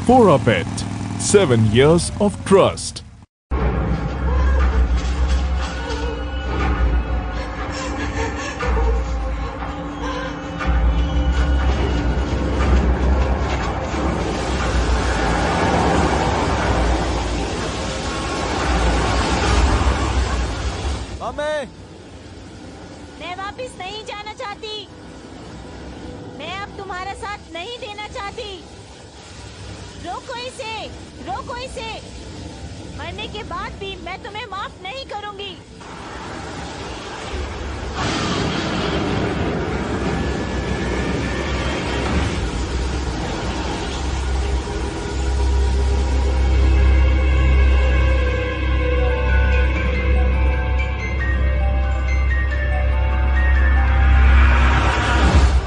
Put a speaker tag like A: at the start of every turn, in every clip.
A: For a pet, 7 years of trust.
B: मैं वापस नहीं जाना चाहती। मैं अब तुम्हारा साथ नहीं देना चाहती। रोको इसे, रोको इसे। मरने के बाद भी मैं तुम्हें माफ नहीं करूंगी।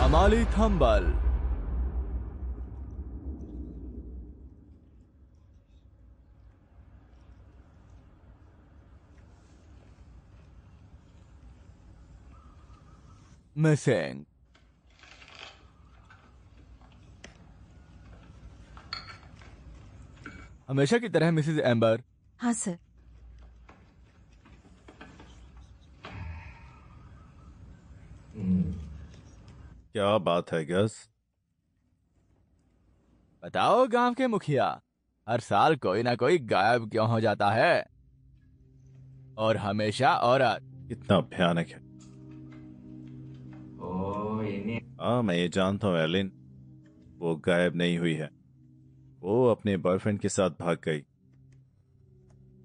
C: अमाली थंबल। मिसिंग। हमेशा की तरह मिसेस एम्बर।
B: हाँ सर।
D: क्या बात है गस?
C: बताओ गांव के मुखिया, हर साल कोई ना कोई गायब क्यों हो जाता है? और हमेशा औरत।
D: कितना भयानक है। हाँ, मैं ये जानता हूँ एलिन, वो गायब नहीं हुई है। वो अपने बॉयफ्रेंड के साथ भाग गई,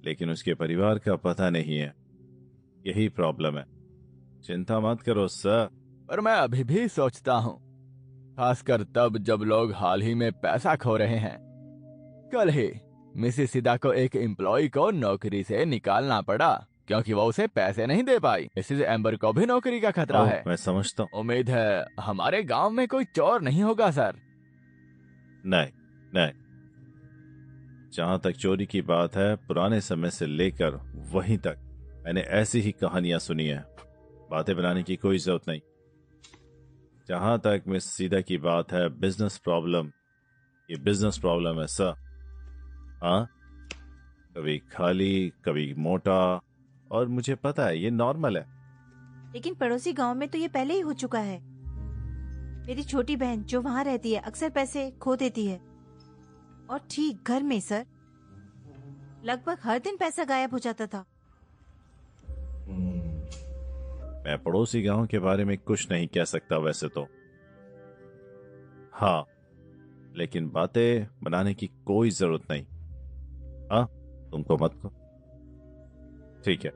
D: लेकिन उसके परिवार का पता नहीं है। यही प्रॉब्लम है। चिंता मत करो सर।
C: पर मैं अभी भी सोचता हूँ, खासकर तब जब लोग हाल ही में पैसा खो रहे हैं। कल ही मिसेस सिदा को एक एम्प्लॉय को नौकरी से निकालना पड़ा क्योंकि वो उसे पैसे नहीं दे पाई। मिसेस एम्बर को भी नौकरी का खतरा है।
D: मैं समझता हूँ।
C: उम्मीद है हमारे गांव में कोई चोर नहीं होगा सर।
D: नहीं नहीं, जहां तक चोरी की बात है, पुराने समय से लेकर वहीं तक मैंने ऐसी ही कहानियां सुनी है। बातें बनाने की कोई जरूरत नहीं। जहां तक मिस सीधा की बात है, बिजनेस प्रॉब्लम, ये बिजनेस प्रॉब्लम है सर। हाँ, कभी खाली कभी मोटा, और मुझे पता है ये नॉर्मल है।
B: लेकिन पड़ोसी गांव में तो ये पहले ही हो चुका है। मेरी छोटी बहन जो वहाँ रहती है अक्सर पैसे खो देती है। और ठीक घर में सर, लगभग हर दिन पैसा गायब हो जाता था।
D: मैं पड़ोसी गांव के बारे में कुछ नहीं कह सकता वैसे तो। हाँ, लेकिन बातें बनाने की कोई जरूरत नहीं। हाँ, तुमको मत को। ठीक है,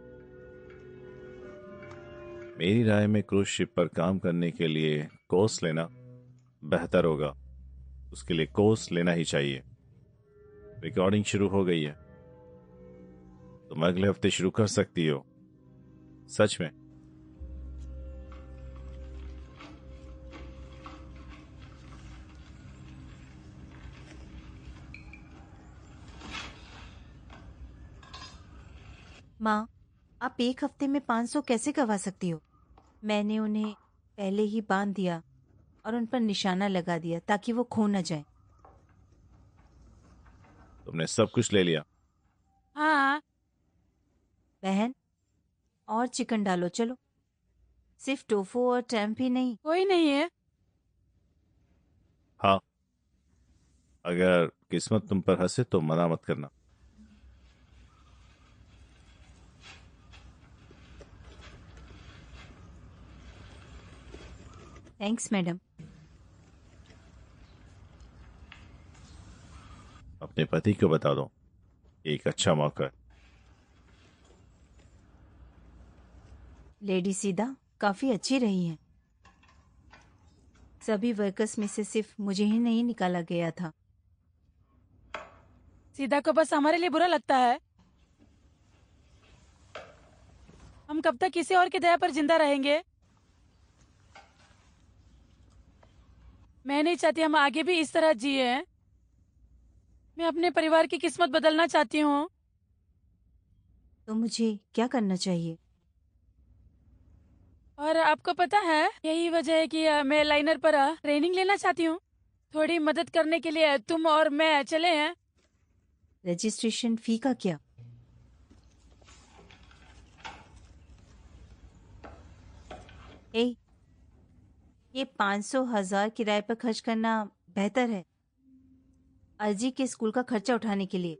D: मेरी राय में क्रूज शिप पर काम करने के लिए कोर्स लेना बेहतर होगा। उसके लिए कोर्स लेना ही चाहिए। रिकॉर्डिंग शुरू हो गई है, तुम अगले हफ्ते शुरू कर सकती हो। सच में।
B: माँ, आप एक हफ्ते में 500 कैसे गवा सकती हो? मैंने उन्हें पहले ही बांध दिया और उन पर निशाना लगा दिया ताकि वो खो न जाए।
D: तुमने सब कुछ ले लिया?
B: हाँ। बहन, और चिकन डालो चलो। सिर्फ टोफू और टेम्पी नहीं।
E: कोई नहीं है।
D: हाँ, अगर किस्मत तुम पर हंसे तो मना मत करना।
B: Thanks madam.
D: अपने पति को बता दो, एक अच्छा मौका है।
B: लेडी सीधा काफी अच्छी रही है। सभी वर्कर्स में से सिर्फ मुझे ही नहीं निकाला गया था।
E: सीधा को बस हमारे लिए बुरा लगता है। हम कब तक किसी और की दया पर जिंदा रहेंगे? मैं नहीं चाहती हम आगे भी इस तरह जिए। मैं अपने परिवार की किस्मत बदलना चाहती हूँ।
B: तो मुझे क्या करना चाहिए?
E: और आपको पता है, यही वजह है कि मैं लाइनर पर ट्रेनिंग लेना चाहती हूँ। थोड़ी मदद करने के लिए तुम और मैं चले हैं।
B: रजिस्ट्रेशन फी का क्या? ए, ये 500,000 किराए पर खर्च करना बेहतर है अर्जी के स्कूल का खर्चा उठाने के लिए।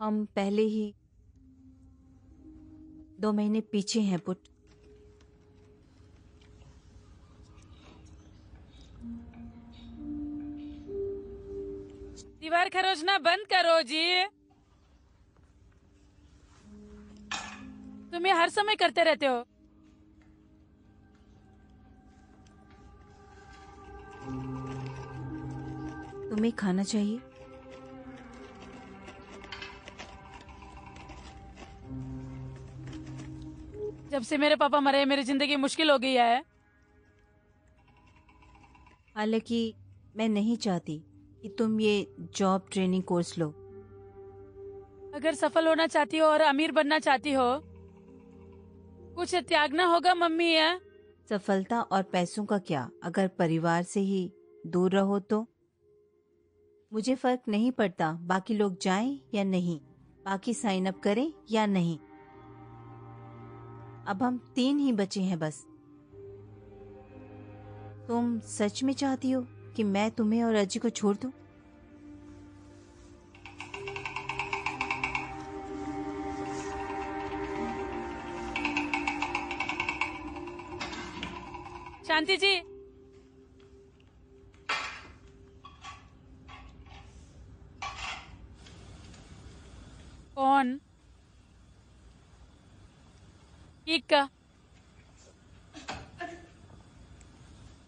B: हम पहले ही 2 महीने पीछे हैं पुट।
E: दीवार खरोचना बंद करो जी। तुम ये हर समय करते रहते हो।
B: तुम्हें खाना चाहिए?
E: जब से मेरे पापा मरे मेरी जिंदगी मुश्किल हो गई है।
B: हालांकि मैं नहीं चाहती कि तुम ये जॉब ट्रेनिंग कोर्स लो।
E: अगर सफल होना चाहती हो और अमीर बनना चाहती हो, कुछ त्यागना होगा मम्मी है।
B: सफलता और पैसों का क्या, अगर परिवार से ही दूर रहो तो? मुझे फर्क नहीं पड़ता बाकी लोग जाएं या नहीं, बाकी साइन अप करें या नहीं। अब हम 3 ही बचे हैं बस। तुम सच में चाहती हो कि मैं तुम्हें और अजी को छोड़ दूं?
E: शांति जी, कौन? केक का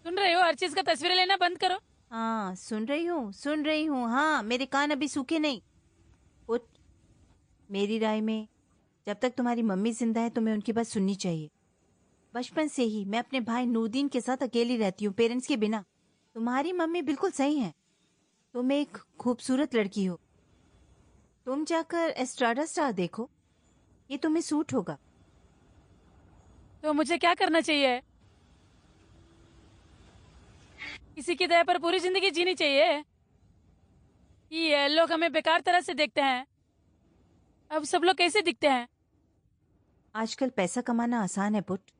E: सुन रहे हो? हर चीज का तस्वीरें लेना बंद करो।
B: हाँ सुन रही हूँ। हाँ, मेरे कान अभी सूखे नहीं। पुट, मेरी राय में जब तक तुम्हारी मम्मी जिंदा है तुम्हें उनकी बात सुननी चाहिए। बचपन से ही मैं अपने भाई नूरदीन के साथ अकेली रहती हूँ, पेरेंट्स के बिना। तुम्हारी मम्मी बिल्कुल सही है। तुम एक खूबसूरत लड़की हो। तुम जाकर एस्ट्राडा स्टार देखो, ये तुम्हें सूट होगा।
E: तो मुझे क्या करना चाहिए? किसी की दया पर पूरी जिंदगी जीनी चाहिए? ये लोग हमें बेकार तरह से देखते हैं। अब सब लोग कैसे दिखते हैं?
B: आजकल पैसा कमाना आसान है पुट।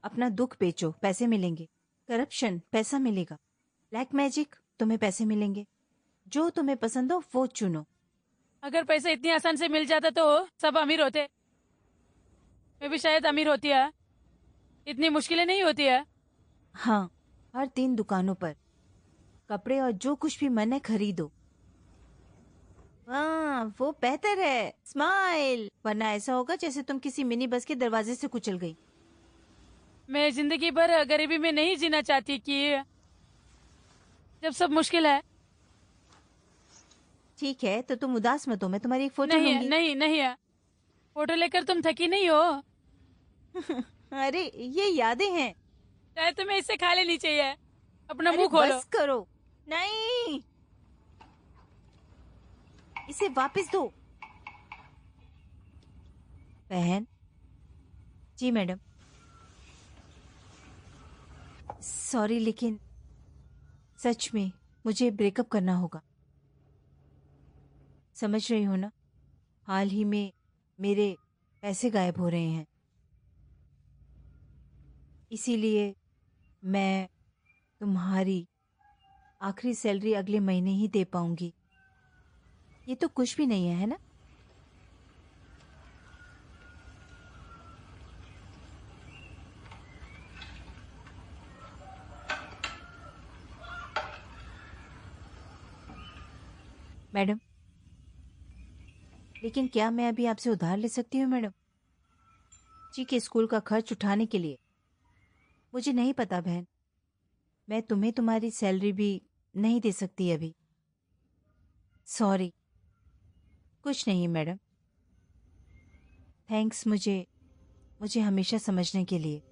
B: अपना दुख बेचो, पैसे मिलेंगे। करप्शन, पैसा मिलेगा। ब्लैक मैजिक, तुम्हें पैसे मिलेंगे। जो तुम्हें पसंद हो वो चुनो।
E: अगर पैसा इतनी आसान से मिल जाता तो सब अमीर होते। मैं भी शायद अमीर होती है। इतनी मुश्किलें नहीं होती है।
B: हाँ, हर 3 दुकानों पर कपड़े और जो कुछ भी मन है खरीदो। हाँ, वो बेहतर है। स्माइल, वरना ऐसा होगा जैसे तुम किसी मिनी बस के दरवाजे से कुचल गई।
E: मैं जिंदगी भर गरीबी में नहीं जीना चाहती कि जब सब मुश्किल है।
B: ठीक है, तो तुम उदास मत हो, मैं तुम्हारी एक फोटो
E: नहीं है,
B: लूंगी।
E: नहीं नहीं है। फोटो लेकर तुम थकी नहीं हो?
B: अरे ये यादें हैं।
E: चाहे तुम्हें इससे खा लेनी चाहिए। अपना
B: अरे
E: मुंह खोलो।
B: बस करो। नहीं, इसे वापस दो। बहन जी, मैडम सॉरी, लेकिन सच में मुझे ब्रेकअप करना होगा। समझ रही हो ना, हाल ही में मेरे पैसे गायब हो रहे हैं, इसीलिए मैं तुम्हारी आखिरी सैलरी अगले महीने ही दे पाऊंगी। ये तो कुछ भी नहीं है ना? मैडम, लेकिन क्या मैं अभी आपसे उधार ले सकती हूँ मैडम? जी के स्कूल का खर्च उठाने के लिए। मुझे नहीं पता बहन, मैं तुम्हें तुम्हारी सैलरी भी नहीं दे सकती अभी। सॉरी। कुछ नहीं मैडम। थैंक्स मुझे हमेशा समझने के लिए।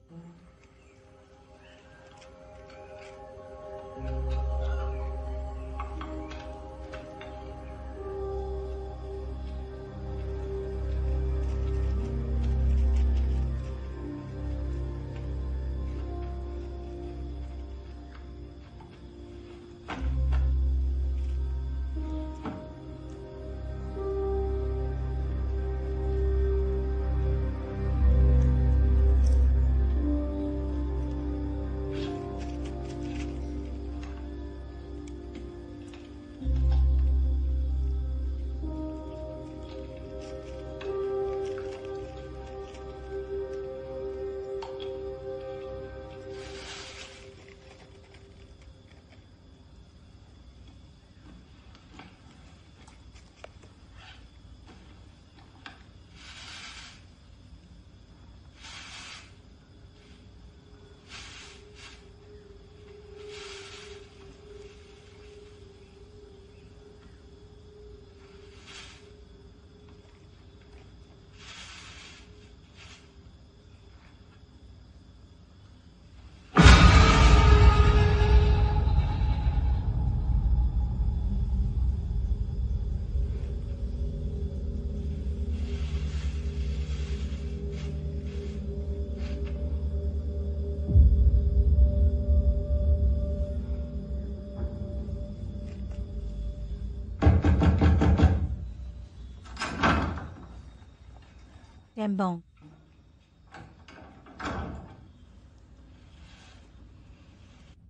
B: टेम्बांग।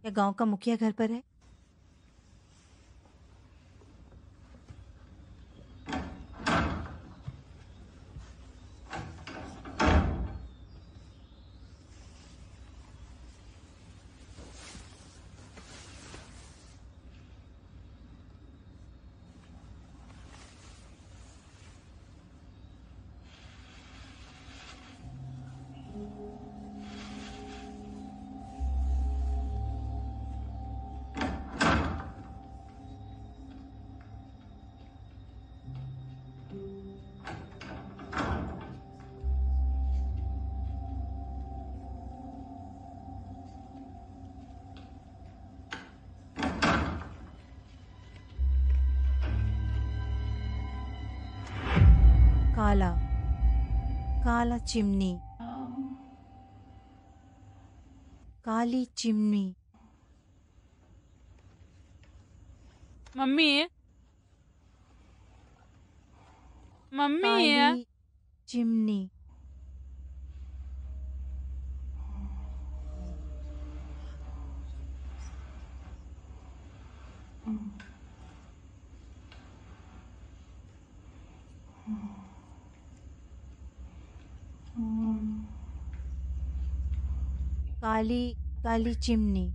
B: क्या गांव का मुखिया घर पर है? काला काला चिमनी, काली चिमनी।
E: मम्मी मम्मी
B: काली चिमनी। काली काली चिमनी।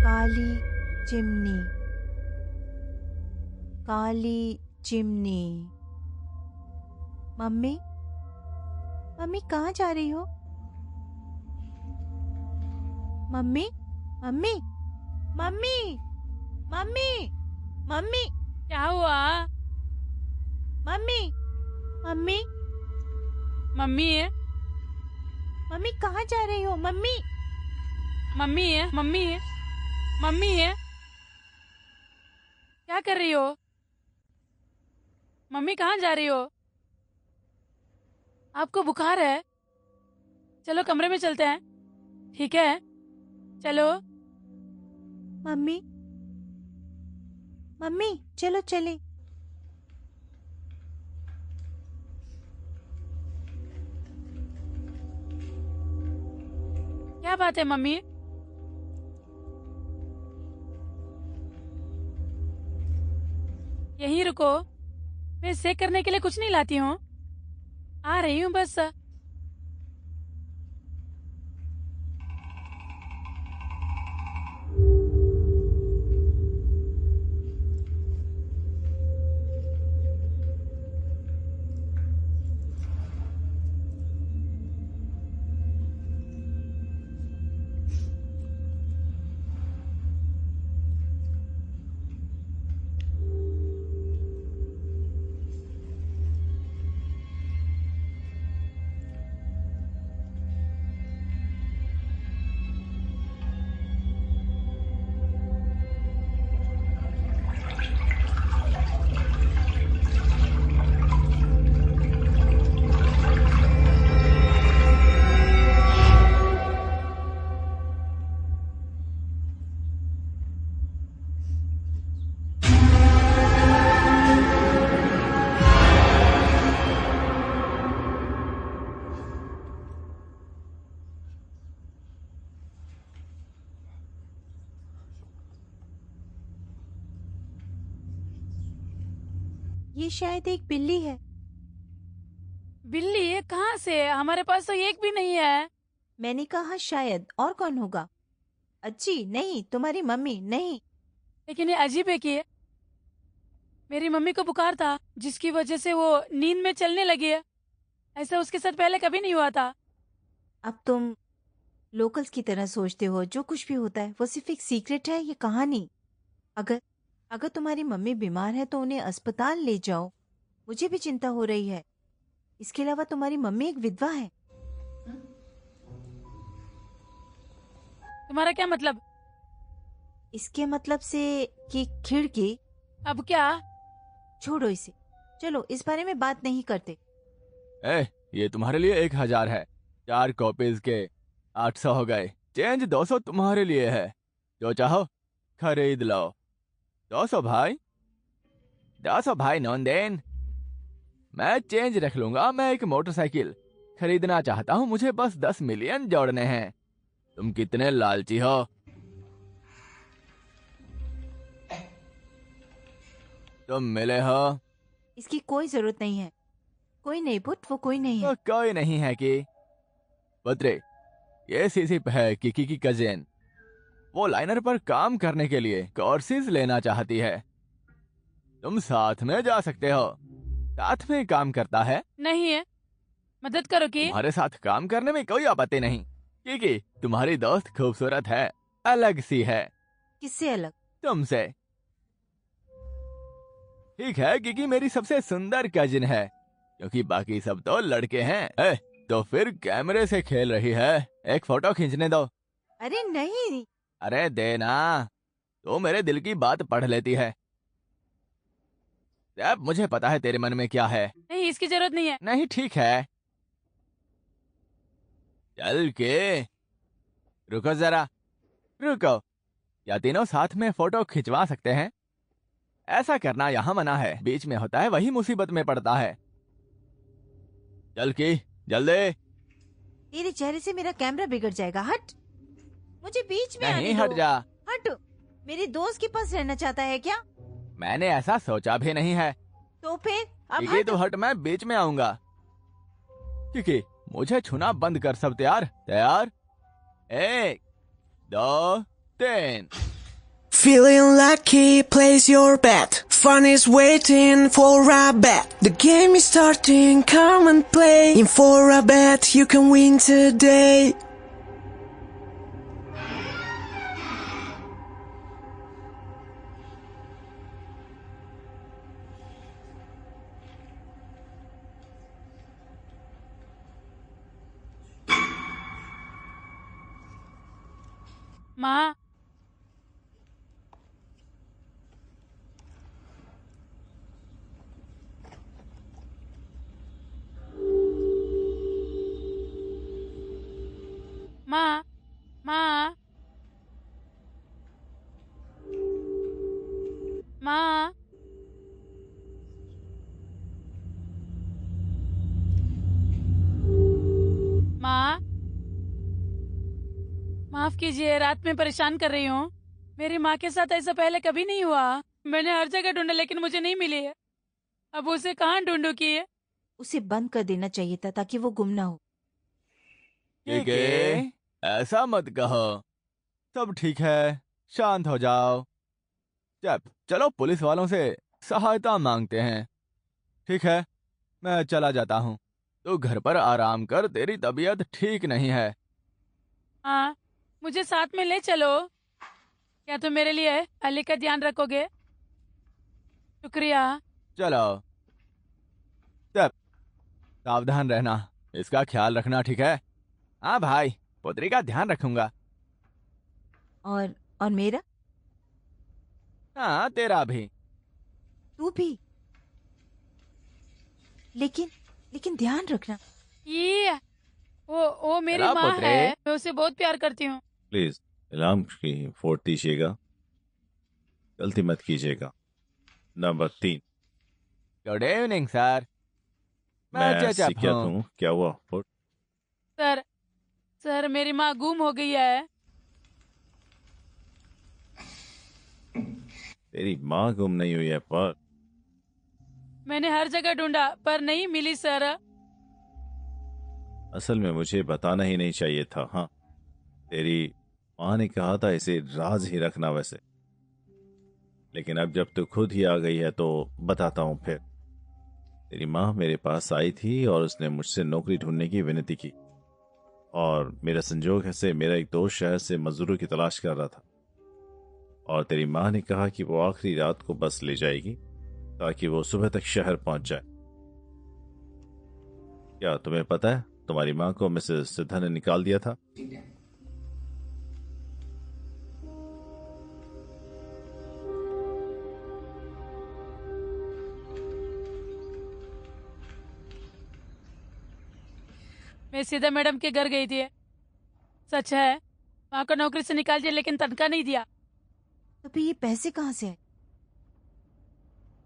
B: काली चिमनी, काली चिमनी। मम्मी मम्मी कहाँ जा रही हो? Mummy mummy mummy mummy mummy
E: क्या हुआ?
B: मम्मी मम्मी
E: मम्मी
B: मम्मी कहाँ जा रही हो? मम्मी
E: मम्मी मम्मी मम्मी क्या कर रही हो? मम्मी कहाँ जा रही हो? आपको बुखार है? चलो कमरे में चलते हैं, ठीक है? चलो।
B: मम्मी मम्मी चलो चले।
E: क्या बात है मम्मी? यहीं रुको, मैं सेक करने के लिए कुछ नहीं लाती हूँ, आ रही हूँ बस।
B: ये शायद एक बिल्ली है।
E: बिल्ली? कहाँ से? हमारे पास तो एक भी नहीं है।
B: मैंने कहा शायद, और कौन होगा? अच्छी नहीं, तुम्हारी मम्मी नहीं।
E: लेकिन ये अजीब है कि मेरी मम्मी को बुखार था जिसकी वजह से वो नींद में चलने लगी है। ऐसा उसके साथ पहले कभी नहीं हुआ था।
B: अब तुम लोकल्स की तरह सोचते हो, जो कुछ भी होता है वो सिर्फ एक सीक्रेट है, ये कहानी। अगर अगर तुम्हारी मम्मी बीमार है तो उन्हें अस्पताल ले जाओ। मुझे भी चिंता हो रही है। इसके अलावा तुम्हारी मम्मी एक विधवा है।
E: तुम्हारा क्या मतलब?
B: इसके मतलब से कि खिड़की।
E: अब क्या?
B: छोड़ो इसे, चलो इस बारे में बात नहीं करते।
C: ये तुम्हारे लिए 1000 है। 4 कॉपीज के 800 हो गए। चेंज 200 तुम्हारे लिए है। जो चाहो खरीद लो। 200 भाई, 200 भाई नॉन। मैं चेंज रख लूंगा। मैं एक मोटरसाइकिल खरीदना चाहता हूँ। मुझे बस 10 मिलियन जोड़ने हैं। तुम कितने लालची हो। तुम मिले हो।
B: इसकी कोई जरूरत नहीं है। कोई नहीं पुट, वो कोई नहीं है।
C: तो कोई नहीं है कि पुत्री, ये सीसीप है किकी की कजिन। वो लाइनर पर काम करने के लिए कोर्सेज लेना चाहती है। तुम साथ में जा सकते हो। साथ में काम करता है।
E: नहीं है, मदद करो कि।
C: तुम्हारे साथ काम करने में कोई आपत्ति नहीं, क्योंकि तुम्हारी दोस्त खूबसूरत है, अलग सी है।
B: किससे अलग?
C: तुमसे। ठीक है, क्योंकि मेरी सबसे सुंदर कजिन है, क्योंकि बाकी सब तो लड़के हैं। तो फिर कैमरे से खेल रही है। एक फोटो खींचने दो।
B: अरे नहीं।
C: अरे देना। तो मेरे दिल की बात पढ़ लेती है। अब मुझे पता है तेरे मन में क्या है।
E: नहीं, इसकी जरूरत नहीं है।
C: नहीं, ठीक है। चल के रुको जरा, रुको। या तीनों साथ में फोटो खिंचवा सकते हैं? ऐसा करना यहाँ मना है। बीच में होता है वही मुसीबत में पड़ता है। चल की जल्दी।
B: तेरे चेहरे से मेरा कैमरा बिगड़ जाएगा। हट, मुझे बीच में
C: नहीं,
B: आने
C: हट
B: दो।
C: जा।
B: हट। मेरे दोस्त के पास रहना चाहता है क्या?
C: मैंने ऐसा सोचा भी नहीं है।
B: तो फिर अब
C: क्योंकि
B: हट।
C: तो हट, मैं बीच में आऊंगा। क्योंकि मुझे छूना बंद कर। सब तैयार? तैयार? 1 2 3।
F: Feeling lucky, place your bet. Fun is waiting for a bet. The game is starting, come and play. In for a bet, you can win today.
E: माँ, माँ, माँ, माँ। माँ, माफ कीजिए, रात में परेशान कर रही हूँ। मेरी माँ के साथ ऐसा पहले कभी नहीं हुआ। मैंने हर जगह ढूंढा लेकिन मुझे नहीं मिली है। अब उसे कहाँ ढूंढूं कि
B: उसे बंद कर देना चाहिए था ताकि वो गुम ना हो।
C: ठीक है, ऐसा मत कहो। सब ठीक है, शांत हो जाओ। चलो पुलिस वालों से सहायता मांगते हैं। ठीक है, मैं चला जाता हूँ। तो घर पर आराम कर, तेरी तबीयत ठीक नहीं है।
E: हाँ, मुझे साथ में ले चलो। क्या तुम मेरे लिए अली का ध्यान रखोगे? शुक्रिया।
C: चलो। सावधान रहना, इसका ख्याल रखना, ठीक है? हाँ भाई, पुत्री का ध्यान रखूंगा।
B: और मेरा?
C: हाँ, तेरा भी।
B: तू भी। लेकिन ध्यान रखना।
E: ये वो मेरी
C: चला
E: माँ
C: पुत्रे।
E: है। मैं उसे बहुत प्यार करती हूँ।
D: प्लीज अलार्म की फोड़ दीजिएगा। गलती मत कीजिएगा। नंबर 3।
C: Good evening sir. मैं
D: मैं
C: चेचप
D: क्या
C: हूँ।
D: हूँ? क्या हुआ? फोड़।
E: सर, मेरी माँ गुम हो गई है।
D: तेरी माँ गुम नहीं हुई है, पर
E: मैंने हर जगह ढूंढा पर नहीं मिली सर।
D: असल में मुझे बताना ही नहीं चाहिए था। हाँ, तेरी माँ ने कहा था इसे राज ही रखना वैसे, लेकिन अब जब तू खुद ही आ गई है तो बताता हूँ फिर। तेरी माँ मेरे पास आई थी और उसने मुझसे नौकरी ढूंढने की विनती की, और मेरा संजोग है से मेरा एक दोस्त शहर से मजदूरों की तलाश कर रहा था, और तेरी माँ ने कहा कि वो आखिरी रात को बस ले जाएगी ताकि वो सुबह तक शहर पहुंच जाए। क्या तुम्हें पता है तुम्हारी माँ को मिसेस सिद्धा ने निकाल दिया था?
E: मैं सीधा मैडम के घर गई थी। सच है, माँ को नौकरी से निकाल दिया लेकिन तनख्वाह नहीं दिया।
B: तो फिर ये पैसे कहाँ से आए?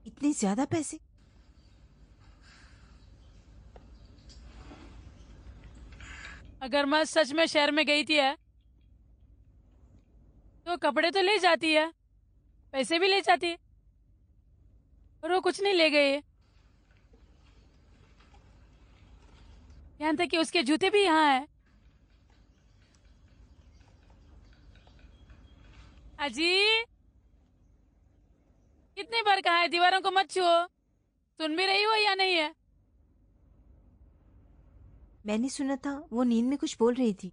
B: इतने ज्यादा पैसे?
E: अगर मैं सच में शहर में गई थी है तो कपड़े तो ले जाती है, पैसे भी ले जाती है, और वो कुछ नहीं ले गए। यहाँ तक कि उसके जूते भी यहाँ है। अजी, कितनी बार कहा है दीवारों को मत छुओ, सुन भी रही हो या नहीं है?
B: मैंने सुना था वो नींद में कुछ बोल रही थी।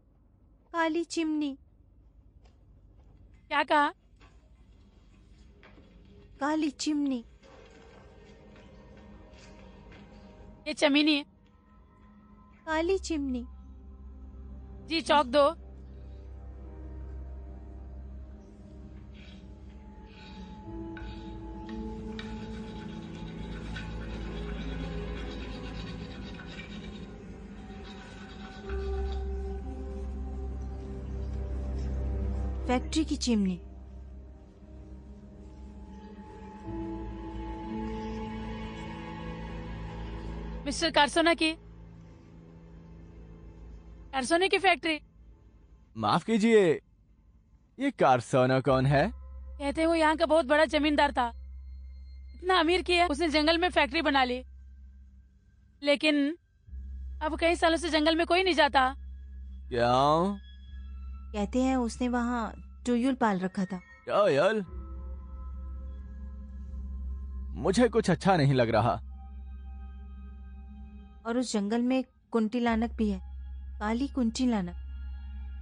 B: काली चिमनी।
E: क्या कहा?
B: काली चिमनी।
E: ये चमीनी है।
B: काली चिमनी।
E: जी, चौक दो।
B: फैक्ट्री की चिमनी।
E: मिस्टर कारसोना की फैक्ट्री।
C: माफ कीजिए, ये कारसोना कौन है?
E: कहते हैं वो यहाँ का बहुत बड़ा जमींदार था। इतना अमीर किया उसने जंगल में फैक्ट्री बना ली, लेकिन अब कई सालों से जंगल में कोई नहीं जाता।
C: क्यों?
B: कहते हैं उसने वहाँ टुयुल पाल रखा था।
C: टुयुल? मुझे कुछ अच्छा नहीं लग रहा।
B: और उस जंगल में कुंटी लानक भी है, काली कुंटी लानक।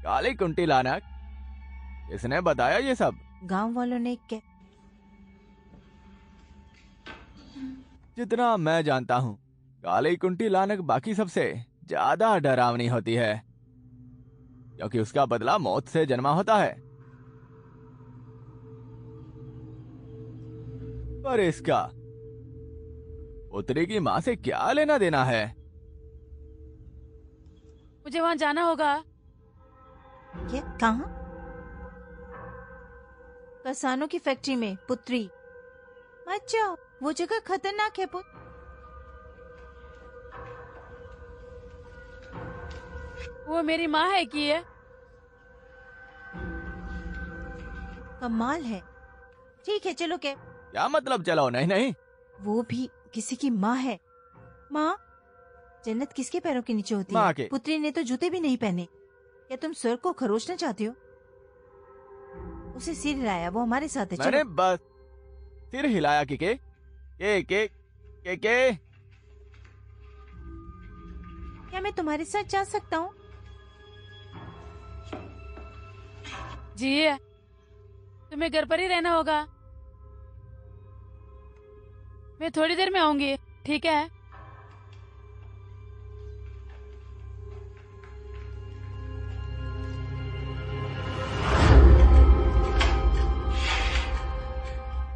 C: काली कुंटी लानक? किसने बताया ये सब?
B: गांव वालों ने
C: जितना मैं जानता हूँ, काली कुंटी लानक बाकी सबसे ज्यादा डरावनी होती है, क्योंकि उसका बदला मौत से जन्मा होता है। पर इसका पुत्री की माँ से क्या लेना देना है?
E: मुझे वहाँ जाना होगा।
B: क्या? कहाँ? किसानों की फैक्ट्री में पुत्री। मत जाओ, वो जगह खतरनाक है पुत्र।
E: वो मेरी माँ है कि है?
B: कमाल है। ठीक है, चलो।
C: क्या मतलब चलो? नहीं नहीं,
B: वो भी किसी की माँ है। माँ, जन्नत किसके पैरों के नीचे होती
C: माँ
B: है?
C: के।
B: पुत्री ने तो जूते भी नहीं पहने। क्या तुम सर को खरोचना चाहते हो? उसे सिर हिलाया, वो हमारे साथ है।
C: मैंने
B: चलो।
C: बस सिर हिलाया कि के
B: क्या मैं तुम्हारे साथ जा सकता हूँ?
E: जी, तुम्हें घर पर ही रहना होगा। मैं थोड़ी देर में आऊंगी, ठीक है?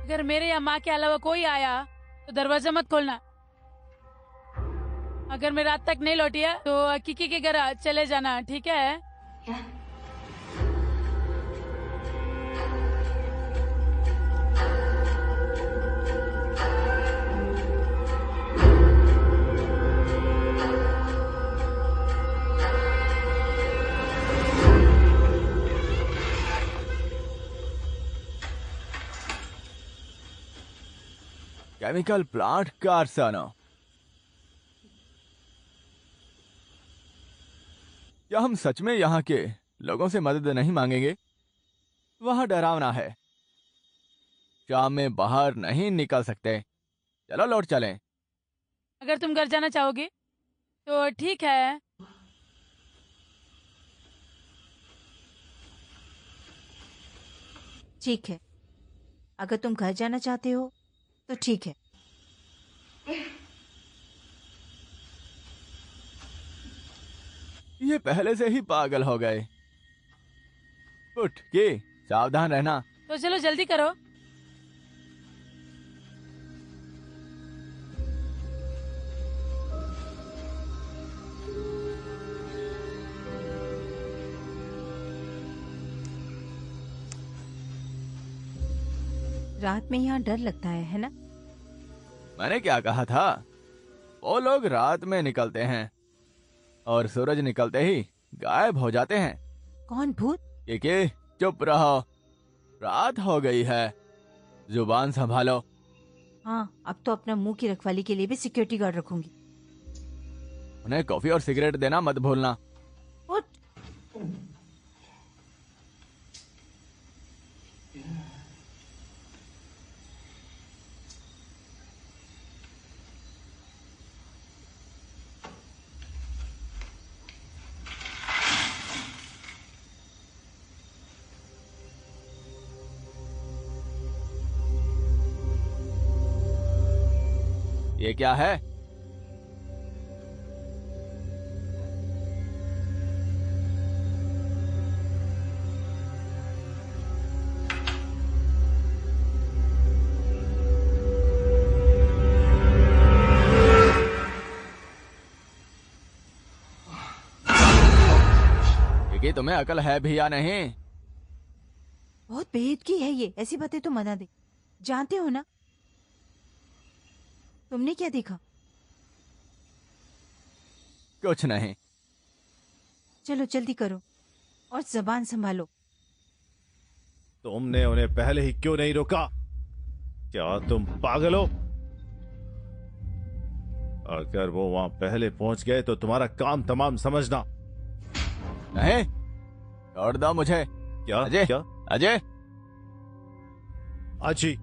E: अगर मेरे या माँ के अलावा कोई आया तो दरवाजा मत खोलना। अगर मैं रात तक नहीं लौटी है तो किकी के घर चले जाना, ठीक है?
C: केमिकल प्लांट कारसानो। क्या हम सच में यहाँ के लोगों से मदद नहीं मांगेंगे? वहाँ डरावना है, शाम में बाहर नहीं निकल सकते। चलो लौट चलें।
E: अगर तुम घर जाना चाहोगे तो ठीक है।
B: ठीक है, अगर तुम घर जाना चाहते हो तो ठीक है।
C: ये पहले से ही पागल हो गए। उठ के सावधान रहना।
E: तो चलो जल्दी करो।
B: रात में यहाँ डर लगता है ना?
C: मैंने क्या कहा था? वो लोग रात में निकलते हैं और सूरज निकलते ही गायब हो जाते हैं।
B: कौन भूत?
C: के चुप रहो, रात हो गई है, जुबान संभालो।
B: हाँ, अब तो अपना मुंह की रखवाली के लिए भी सिक्योरिटी गार्ड रखूंगी।
C: उन्हें कॉफी और सिगरेट देना मत भूलना।
B: उठ।
C: ये क्या है? कि तुम्हें अकल है भी या नहीं?
B: बहुत बेइज्जती है ये, ऐसी बातें तो मना दे। जानते हो ना? तुमने क्या देखा?
C: कुछ नहीं।
B: चलो जल्दी करो और जबान संभालो।
D: तुमने उन्हें पहले ही क्यों नहीं रोका? क्या तुम पागल हो? अगर वो वहां पहले पहुंच गए तो तुम्हारा काम तमाम समझना।
C: नहीं, छोड़ दो मुझे।
D: क्या?
C: अजय,
D: क्या?
C: अजय,
D: अजी,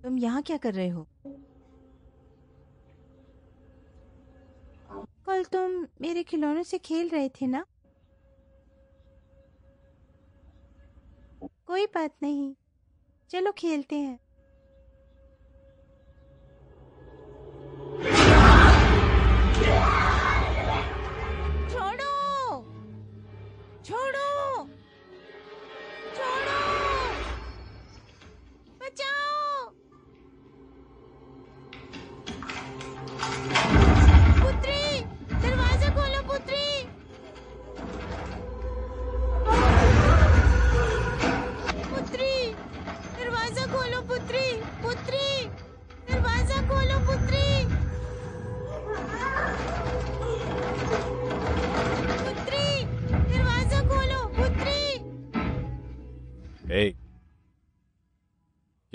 B: तुम यहाँ क्या कर रहे हो? कल तुम मेरे खिलौनों से खेल रहे थे ना? कोई बात नहीं, चलो खेलते हैं। छोड़ो, छोड़ो, छोड़ो, बचाओ। पुत्री, दरवाजा खोलो पुत्री। पुत्री, दरवाजा खोलो पुत्री।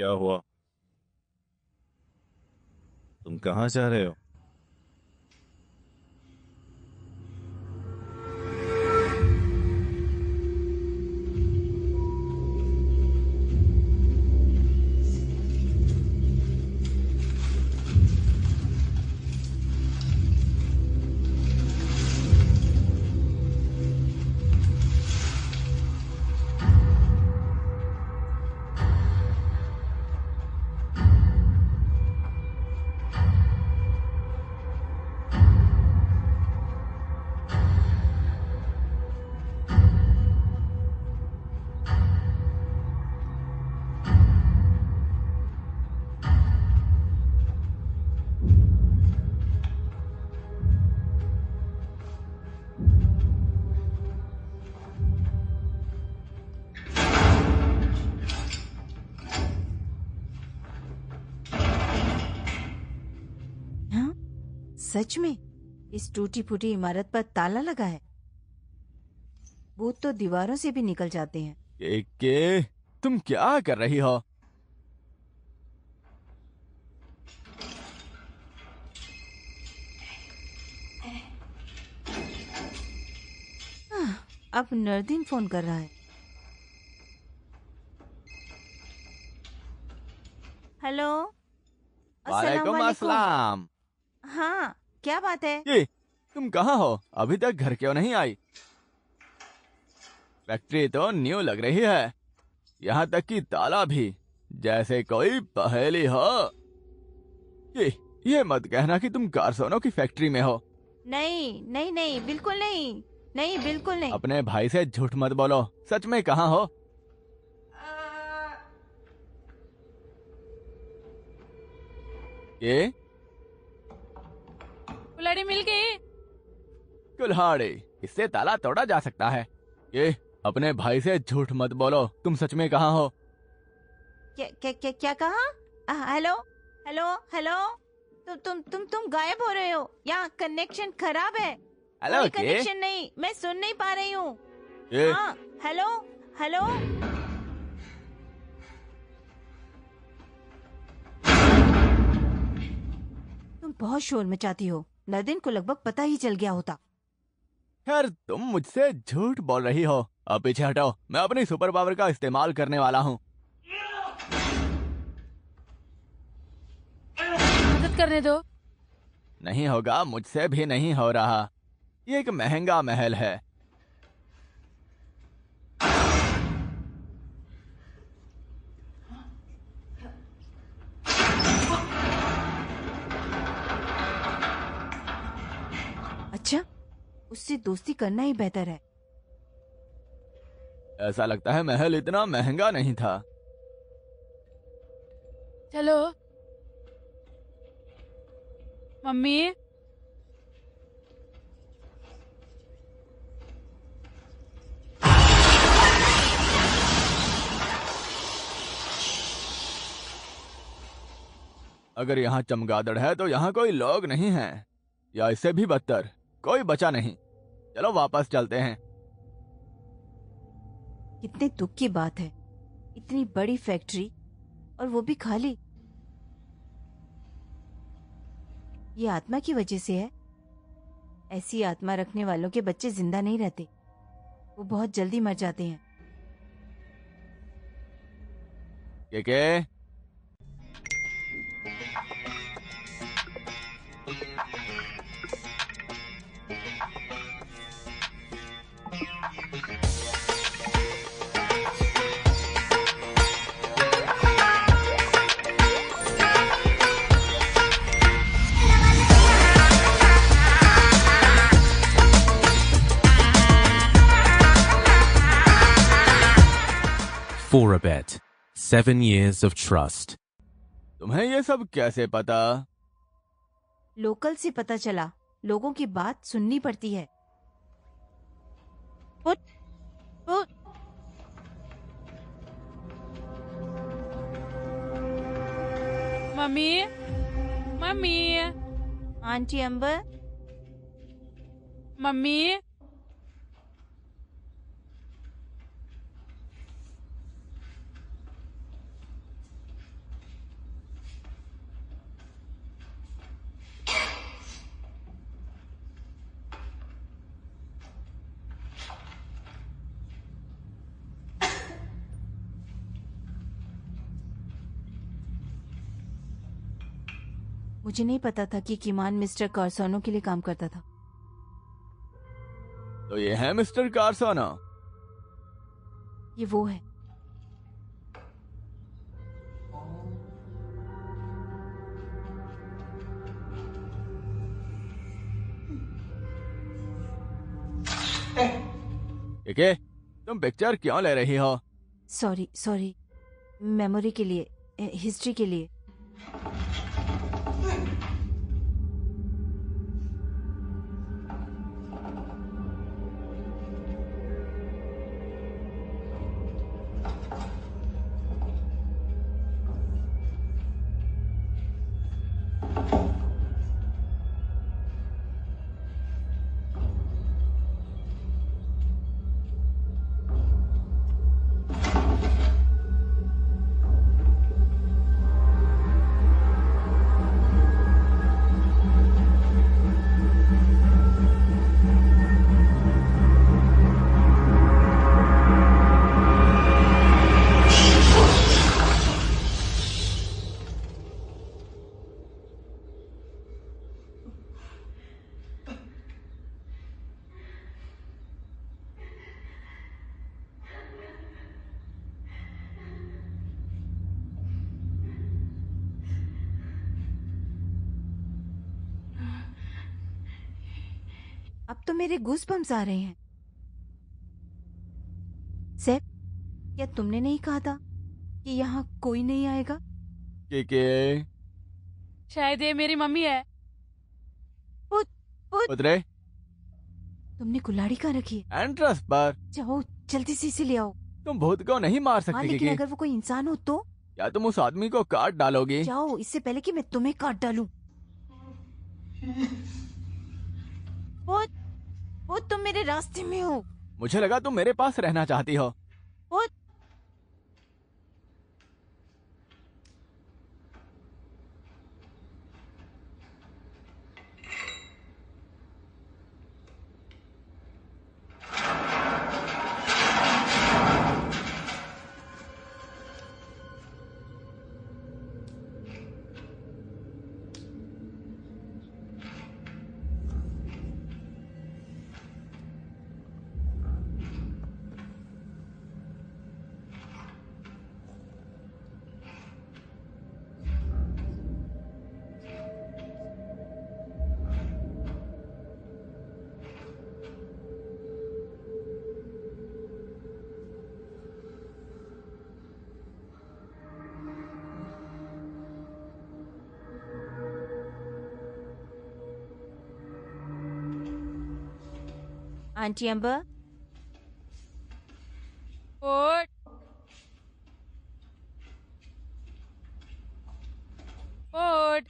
D: क्या हुआ? तुम कहाँ जा रहे हो?
B: हाँ, सच में इस टूटी फूटी इमारत पर ताला लगा है। भूत तो दीवारों से भी निकल जाते हैं।
C: के तुम क्या कर रही हो?
B: अब नरदीन फोन कर रहा है। हेलो, अस्सलाम
C: वालेकुम
B: वालेकुम।
C: अस्सलाम।
B: हाँ, क्या बात है?
C: ये तुम कहाँ हो? अभी तक घर क्यों नहीं आई? फैक्ट्री तो न्यू लग रही है, यहाँ तक कि ताला भी जैसे कोई पहेली हो। ये मत कहना कि तुम कारसोनों की फैक्ट्री में हो।
B: नहीं नहीं नहीं, बिल्कुल नहीं, नहीं बिल्कुल नहीं।
C: अपने भाई से झूठ मत बोलो, सच में कहाँ हो? ये
E: कुल्हाड़ी मिल गई।
C: कुल्हाड़ी, इससे ताला तोड़ा जा सकता है। ये अपने भाई से झूठ मत बोलो, तुम सच में कहाँ हो?
B: क्या क्या क्या क्या कहा? हेलो हेलो हेलो, तुम गायब हो रहे हो। यहाँ कनेक्शन खराब है।
C: हेलो
B: कोई
C: के?
B: कनेक्शन नहीं, मैं सुन नहीं पा रही हूँ।
C: ये
B: हाँ, हेलो हेलो। तुम बहुत शोर मचाती हो। नदीन को लगभग पता ही चल गया होता।
C: खैर, तुम मुझसे झूठ बोल रही हो। अब पीछे हटो, मैं अपनी सुपर पावर का इस्तेमाल करने वाला हूँ।
E: मदद करने दो।
C: नहीं होगा, मुझसे भी नहीं हो रहा। ये एक महंगा महल है।
B: अच्छा, उससे दोस्ती करना ही बेहतर है।
C: ऐसा लगता है महल इतना महंगा नहीं था।
E: चलो मम्मी।
C: अगर यहाँ चमगादड़ है तो यहाँ कोई लोग नहीं हैं, या इससे भी बदतर कोई बचा नहीं। चलो वापस चलते हैं।
B: कितने दुख की बात है, इतनी बड़ी फैक्ट्री और वो भी खाली। ये आत्मा की वजह से है। ऐसी आत्मा रखने वालों के बच्चे जिंदा नहीं रहते, वो बहुत जल्दी मर जाते हैं।
C: के?
G: For a bet. 7 years of trust.
C: तुम्हें ये सब कैसे पता?
B: लोकल से पता चला, लोगों की बात सुननी पड़ती है। Put, put.
E: Mummy mummy
B: aunty Ambar,
E: mummy.
B: मुझे नहीं पता था कि किमान मिस्टर कार्सोनो के लिए काम करता था।
C: तो ये है मिस्टर कार्सोनो।
B: ये वो है।
C: ठीक है, तुम पिक्चर क्यों ले रही हो?
B: सॉरी, मेमोरी के लिए, हिस्ट्री के लिए। अब तो मेरे गूज़बम्स आ रहे हैं। सैफ, क्या तुमने नहीं कहा था कि यहाँ कोई नहीं आएगा?
C: के
E: शायद ये मेरी मम्मी है।
C: उतरे
B: तुमने कुल्हाड़ी कहाँ रखी है?
C: एंट्रेंस पर।
B: जाओ जल्दी से इसे ले आओ।
C: तुम भूत को नहीं मार
B: हाँ,
C: सकती
B: लेकिन
C: किकी।
B: अगर वो कोई इंसान हो तो?
C: क्या तुम उस आदमी को काट डालोगी?
B: जाओ, इससे पहले कि मैं तुम्हें काट डालूं। वो तुम मेरे रास्ते में हो।
C: मुझे लगा तुम मेरे पास रहना चाहती हो।
B: वो आंटी अंबर,
E: ओट ओट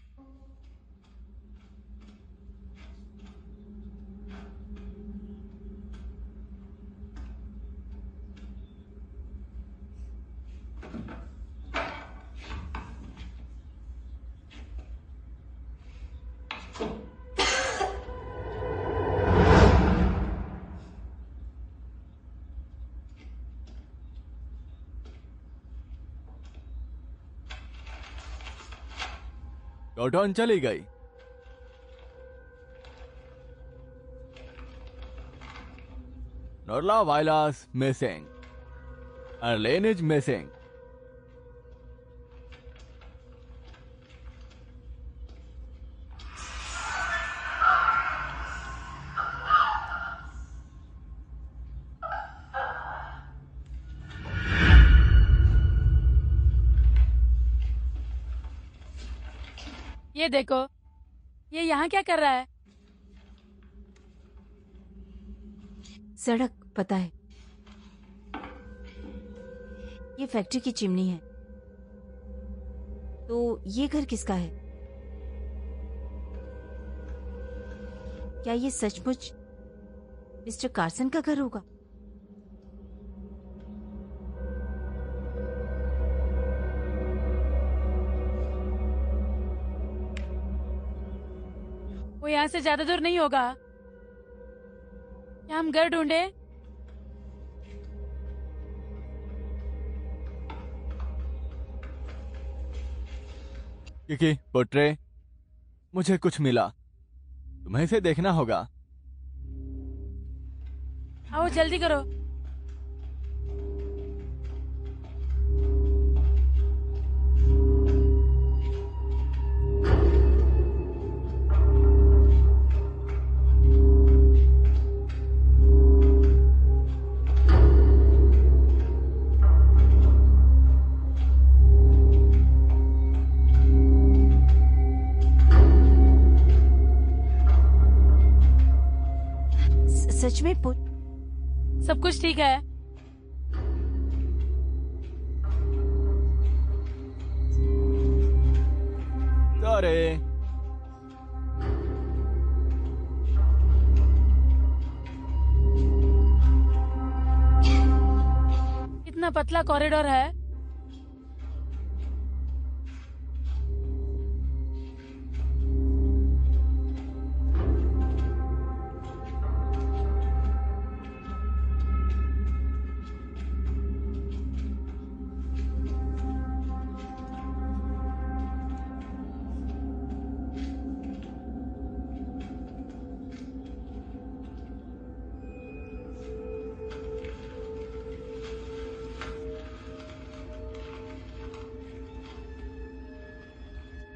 C: टोटोन चली गई। नोरला वाइलास मिसिंग। अर्लेन इज मिसिंग।
E: ये देखो, ये यहाँ क्या कर रहा है?
B: सड़क पता है। ये फैक्ट्री की चिमनी है। तो ये घर किसका है? क्या ये सचमुच मिस्टर कार्सन का घर होगा?
E: वो यहाँ से ज्यादा दूर नहीं होगा। क्या हम घर ढूंढे?
C: किकी, पुट्रे, मुझे कुछ मिला। तुम्हें इसे देखना होगा।
E: आओ जल्दी करो।
B: सच में
E: सब कुछ ठीक है।
C: अरे
E: इतना पतला कॉरिडोर है।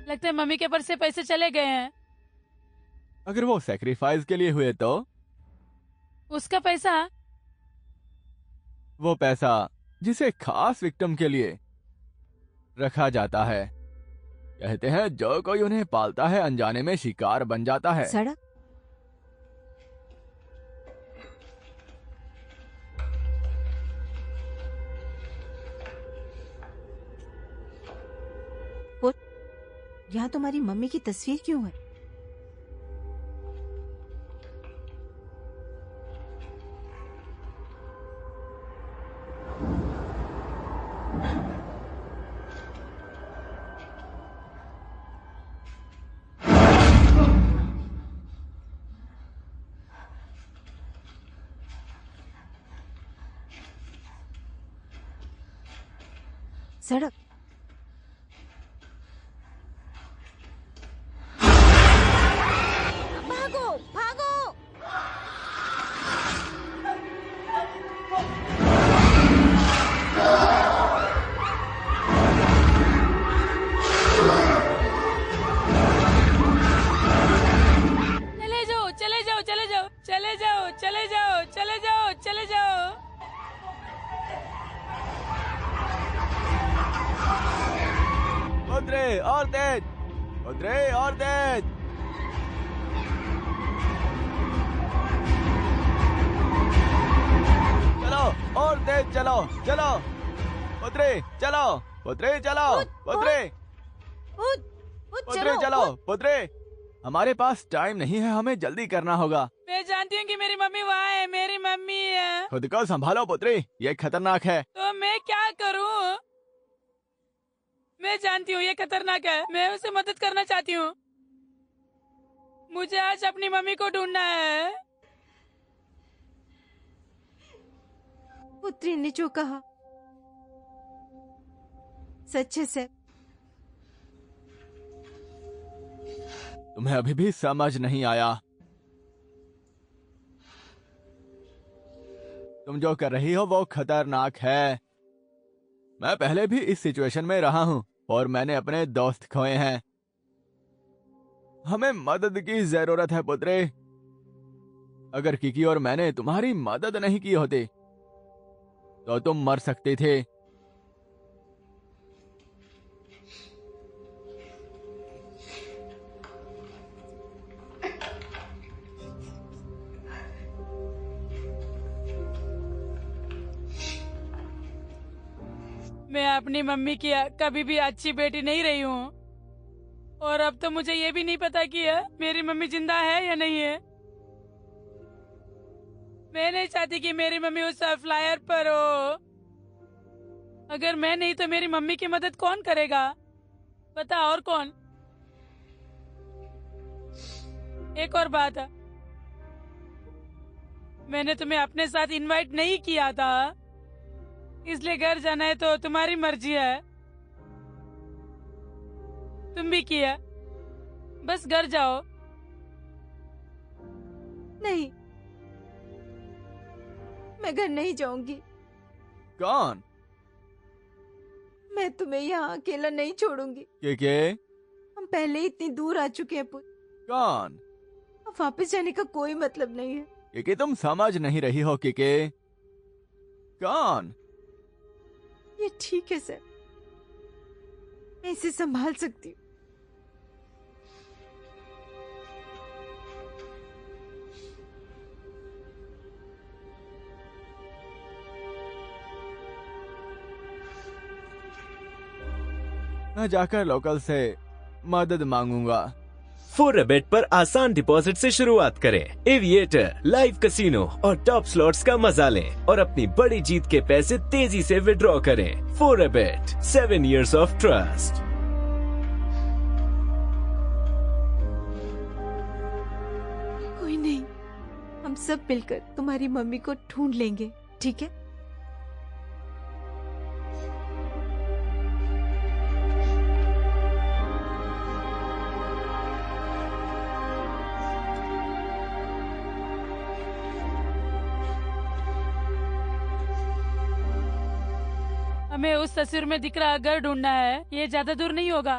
E: लगता है मम्मी के पर्स से पैसे चले गए हैं।
C: अगर वो सैक्रिफाइस के लिए हुए तो?
E: उसका पैसा?
C: वो पैसा जिसे खास विक्टिम के लिए रखा जाता है। कहते हैं जो कोई उन्हें पालता है अनजाने में शिकार बन जाता है।
B: सड़क यहाँ तुम्हारी मम्मी की तस्वीर क्यों है? सड़क भागो भागो।
E: चले जाओ चले जाओ चले जाओ चले जाओ चले जाओ चले जाओ।
C: उतरे और तेज, उतरे और तेज। चलो और तेज चलो, चलो उतरे चलो, उतरे चलो, उतरे उतरे चलो, उतरे। हमारे पास टाइम नहीं है, हमें जल्दी करना होगा।
E: मैं जानती हूँ कि मेरी मम्मी वहाँ है, मेरी मम्मी है।
C: खुद को संभालो पुत्री, ये खतरनाक है।
E: तो मैं क्या करूँ? मैं जानती हूँ ये खतरनाक है, मैं उसे मदद करना चाहती हूँ। मुझे आज अपनी मम्मी को ढूंढना है।
B: पुत्री ने जो कहा सच है सर।
C: तुम्हें अभी भी समझ नहीं आया। तुम जो कर रही हो वो खतरनाक है। मैं पहले भी इस सिचुएशन में रहा हूं और मैंने अपने दोस्त खोए हैं। हमें मदद की जरूरत है पुत्री। अगर किकी और मैंने तुम्हारी मदद नहीं की होती तो तुम मर सकते थे।
E: मैं अपनी मम्मी की कभी भी अच्छी बेटी नहीं रही हूँ और अब तो मुझे ये भी नहीं पता कि मेरी मम्मी जिंदा है या नहीं है। मैं नहीं चाहती कि मेरी मम्मी उस फ्लायर पर हो। अगर मैं नहीं तो मेरी मम्मी की मदद कौन करेगा? पता और कौन? एक और बात है, मैंने तुम्हें अपने साथ इनवाइट नहीं किया था, इसलिए घर जाना है तो तुम्हारी मर्जी है। तुम भी किया, बस घर जाओ।
B: नहीं, मैं घर नहीं जाऊंगी।
C: कौन?
B: मैं तुम्हें यहाँ अकेला नहीं छोड़ूंगी।
C: के?
B: हम पहले ही इतनी दूर आ चुके हैं पुत्र।
C: कौन?
B: अब वापस जाने का कोई मतलब नहीं है।
C: के तुम समझ नहीं रही हो के? कौन?
B: ये ठीक है सर, मैं इसे संभाल सकती हूँ।
C: मैं जाकर लोकल से मदद मांगूंगा।
H: फोरबेट पर आसान डिपॉजिट से शुरुआत करें। एविएटर, लाइव कैसीनो और टॉप स्लॉट्स का मजा लें और अपनी बड़ी जीत के पैसे तेजी से विड्रॉ करें। फोरबेट, 7 years of trust।
B: कोई नहीं, हम सब मिलकर तुम्हारी मम्मी को ढूंढ लेंगे, ठीक है?
E: हमें उस तस्वीर में दिख रहा घर ढूंढना है। ये ज्यादा दूर नहीं होगा।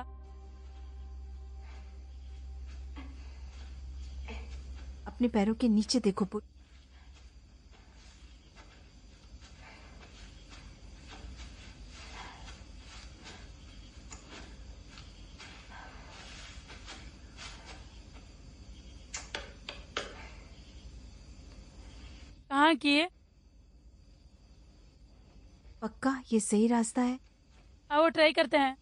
B: अपने पैरों के नीचे देखो पुत्र।
E: कहाँ किए?
B: पक्का ये सही रास्ता है?
E: आओ ट्राई करते हैं।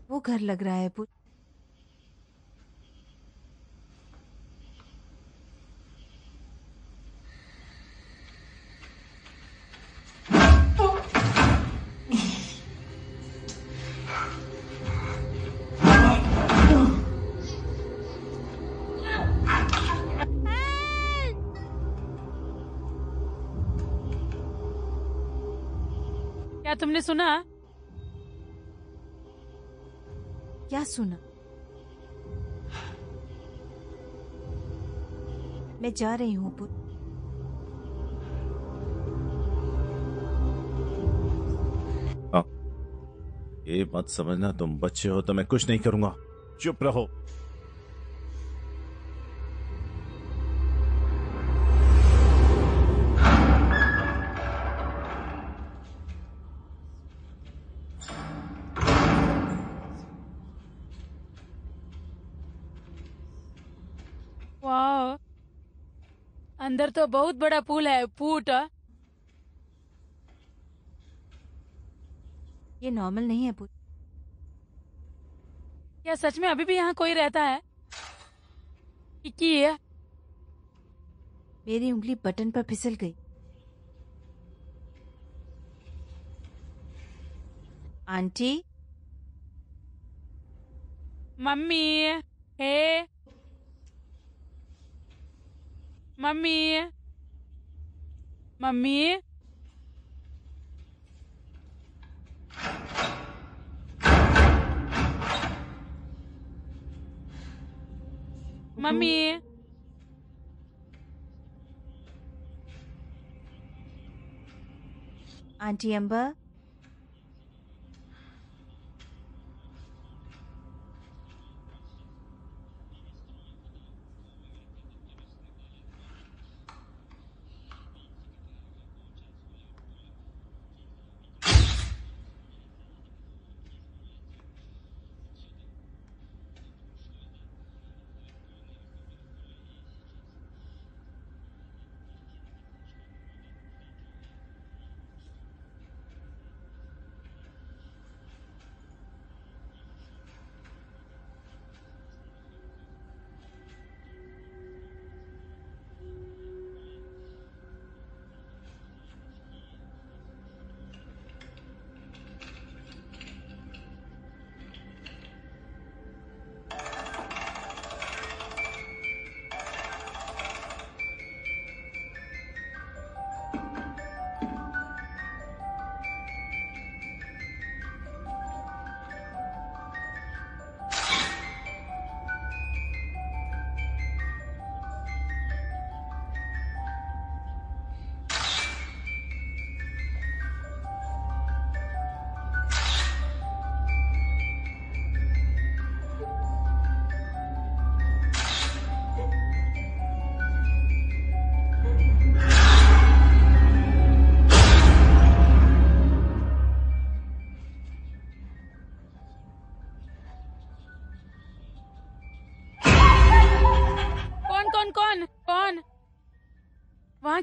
B: वो घर लग रहा है पुत्र।
E: क्या तुमने सुना?
B: क्या सुना? मैं जा रही हूँ पुत्र।
D: ये मत समझना तुम बच्चे हो तो मैं कुछ नहीं करूंगा। चुप रहो।
E: वाह, अंदर तो बहुत बड़ा पूल है। फूट।
B: ये नॉर्मल नहीं है पुत्र।
E: क्या सच में अभी भी यहाँ कोई रहता है? ये
B: मेरी उंगली बटन पर फिसल गई। आंटी,
E: मम्मी, हे मम्मी, मम्मी, मम्मी,
B: आंटी अंबर,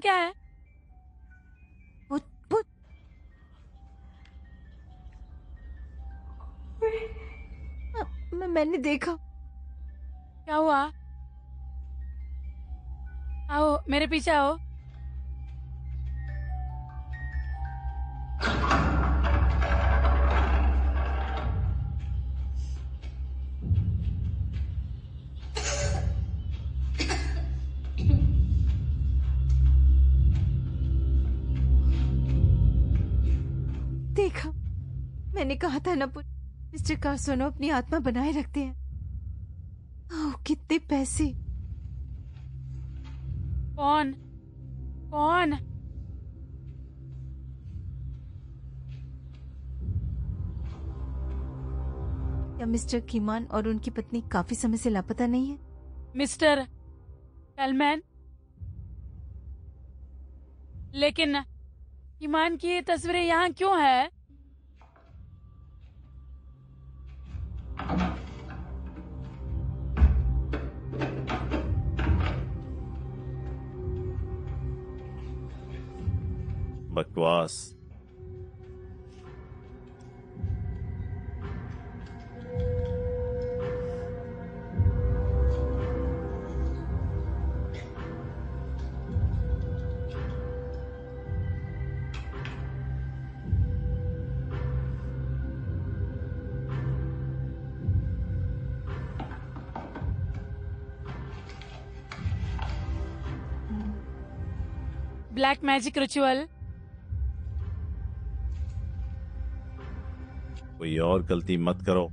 E: क्या है?
B: भूत भूत। मैंने देखा।
E: क्या हुआ? आओ मेरे पीछे आओ।
B: देखा, मैंने कहा था ना पुट, मिस्टर कार्सोनो अपनी आत्मा बनाए रखते हैं। ओह, कितने पैसे।
E: कौन? कौन?
B: क्या मिस्टर कीमान और उनकी पत्नी काफी समय से लापता नहीं है?
E: मिस्टर कलमैन? लेकिन ईमान की ये तस्वीरें यहाँ क्यों है?
D: बकवास।
E: Black magic ritual.
D: कोई और गलती मत करो।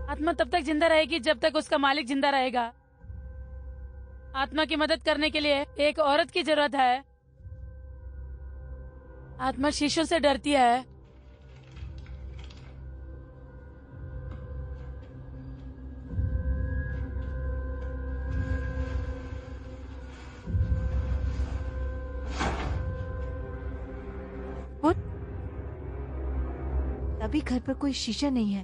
E: आत्मा तब तक जिंदा रहेगी जब तक उसका मालिक जिंदा रहेगा। आत्मा की मदद करने के लिए एक औरत की जरूरत है। आत्मा शीशों से डरती है।
B: तभी घर पर कोई शीशा नहीं है।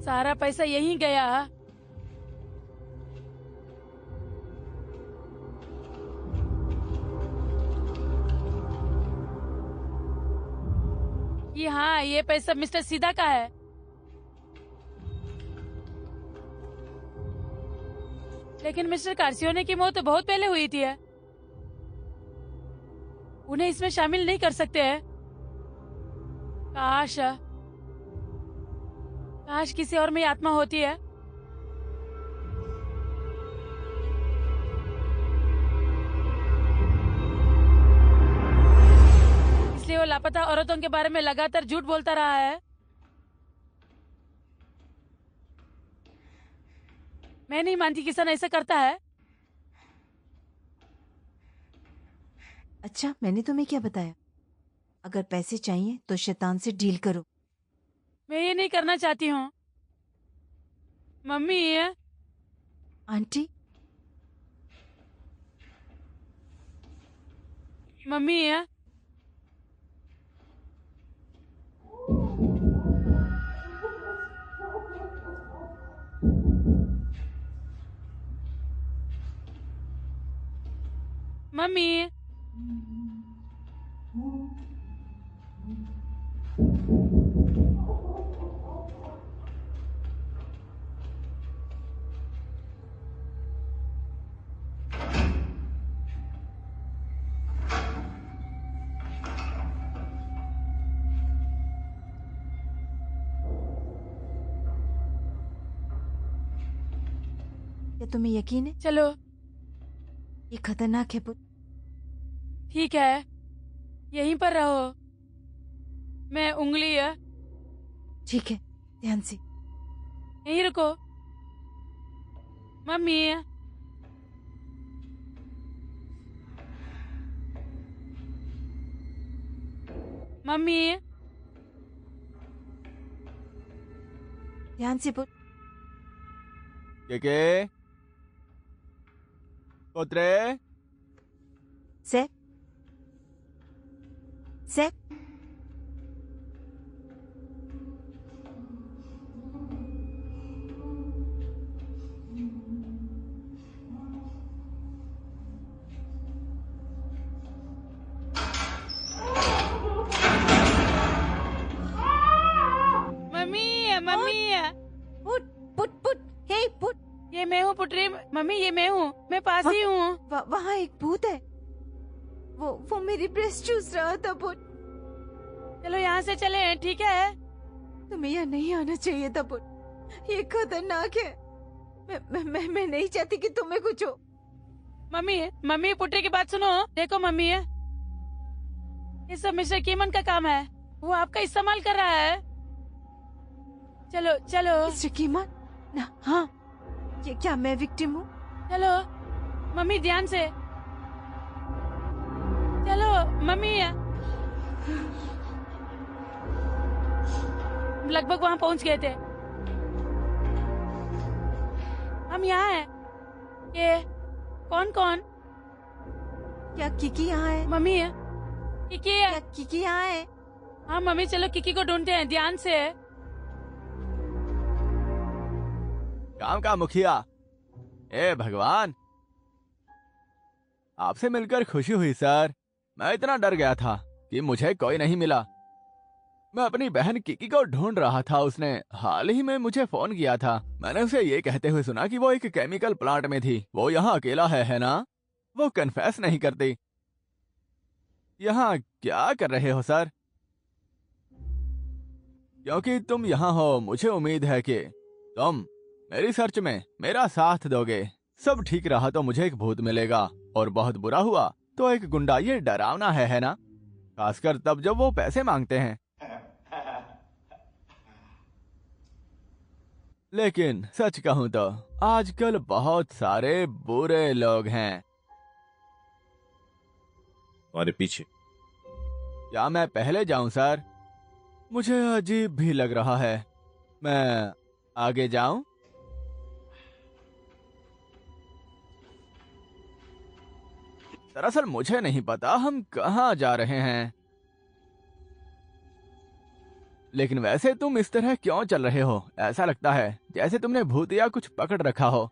E: सारा पैसा यहीं गया। हाँ, ये पैसा मिस्टर सीधा का है। लेकिन मिस्टर कार्सियोने की मौत तो बहुत पहले हुई थी। उन्हें इसमें शामिल नहीं कर सकते हैं। काश काश किसी और में आत्मा होती है। इसलिए वो लापता औरतों के बारे में लगातार झूठ बोलता रहा है। मैं नहीं मानती किसान ऐसा करता है।
B: अच्छा, मैंने तुम्हें क्या बताया? अगर पैसे चाहिए तो शैतान से डील करो।
E: मैं ये नहीं करना चाहती हूँ। मम्मी है।
B: आंटी,
E: मम्मी है। मम्मी।
B: क्या तुम्हें यकीन है?
E: चलो
B: ये खतरनाक है पुत्र।
E: ठीक है, यहीं पर रहो। मैं उंगली है,
B: ठीक है, ध्यान से।
E: यहीं रुको। मम्मी, मम्मी,
B: ध्यान से पुट।
C: के पोत्रे,
B: safe, safe.
E: Mummy, mummy,
B: put put put, hey put.
E: ये मैं हूँ पुटरी। मम्मी, ये मैं हूँ, मैं पास ही हूँ।
B: वहाँ एक भूत है। वो मेरी ब्रेस्ट चूस रहा था पुट।
E: चलो यहाँ से चले, ठीक है?
B: तुम्हें यहाँ नहीं आना चाहिए था पुट। ये खतरनाक है। मैं नहीं चाहती कि तुम्हें कुछ हो।
E: मम्मी, मम्मी, पुटरी की बात सुनो। देखो मम्मी, ये सब मिस्टर कीमन का काम है। वो आपका इस्तेमाल कर रहा है। चलो चलो
B: मिस्टर कीमन ना? हाँ, ये क्या मैं विक्टिम हूँ?
E: चलो मम्मी, ध्यान से चलो मम्मी। लगभग वहाँ पहुँच गए थे हम। यहाँ हैं। ये कौन कौन?
B: क्या किकी यहाँ है?
E: मम्मी है। किकी है।
B: क्या किकी यहाँ है?
E: हाँ मम्मी, चलो किकी को ढूंढते हैं, ध्यान से।
C: काम का मुखिया। ए भगवान, आपसे मिलकर खुशी हुई सर। मैं इतना डर गया था कि मुझे कोई नहीं मिला। मैं अपनी बहन किकी को ढूंढ रहा था। उसने हाल ही में मुझे फोन किया था। मैंने उसे ये कहते हुए सुना कि वो एक केमिकल प्लांट में थी। वो यहाँ अकेला है ना? वो कन्फेस नहीं करती। यहाँ क्या कर रहे हो सर? क्योंकि तुम यहाँ हो, मुझे उम्मीद है कि तुम मेरी सर्च में मेरा साथ दोगे। सब ठीक रहा तो मुझे एक भूत मिलेगा, और बहुत बुरा हुआ तो एक गुंडा। ये डरावना है ना? खासकर तब जब वो पैसे मांगते हैं। लेकिन सच कहूं तो आजकल बहुत सारे बुरे लोग हैं।
D: तुम्हारे पीछे।
C: क्या मैं पहले जाऊं सर? मुझे अजीब भी लग रहा है। मैं आगे जाऊं? दरअसल मुझे नहीं पता हम कहाँ जा रहे हैं। लेकिन वैसे तुम इस तरह क्यों चल रहे हो? ऐसा लगता है जैसे तुमने भूत या कुछ पकड़ रखा हो।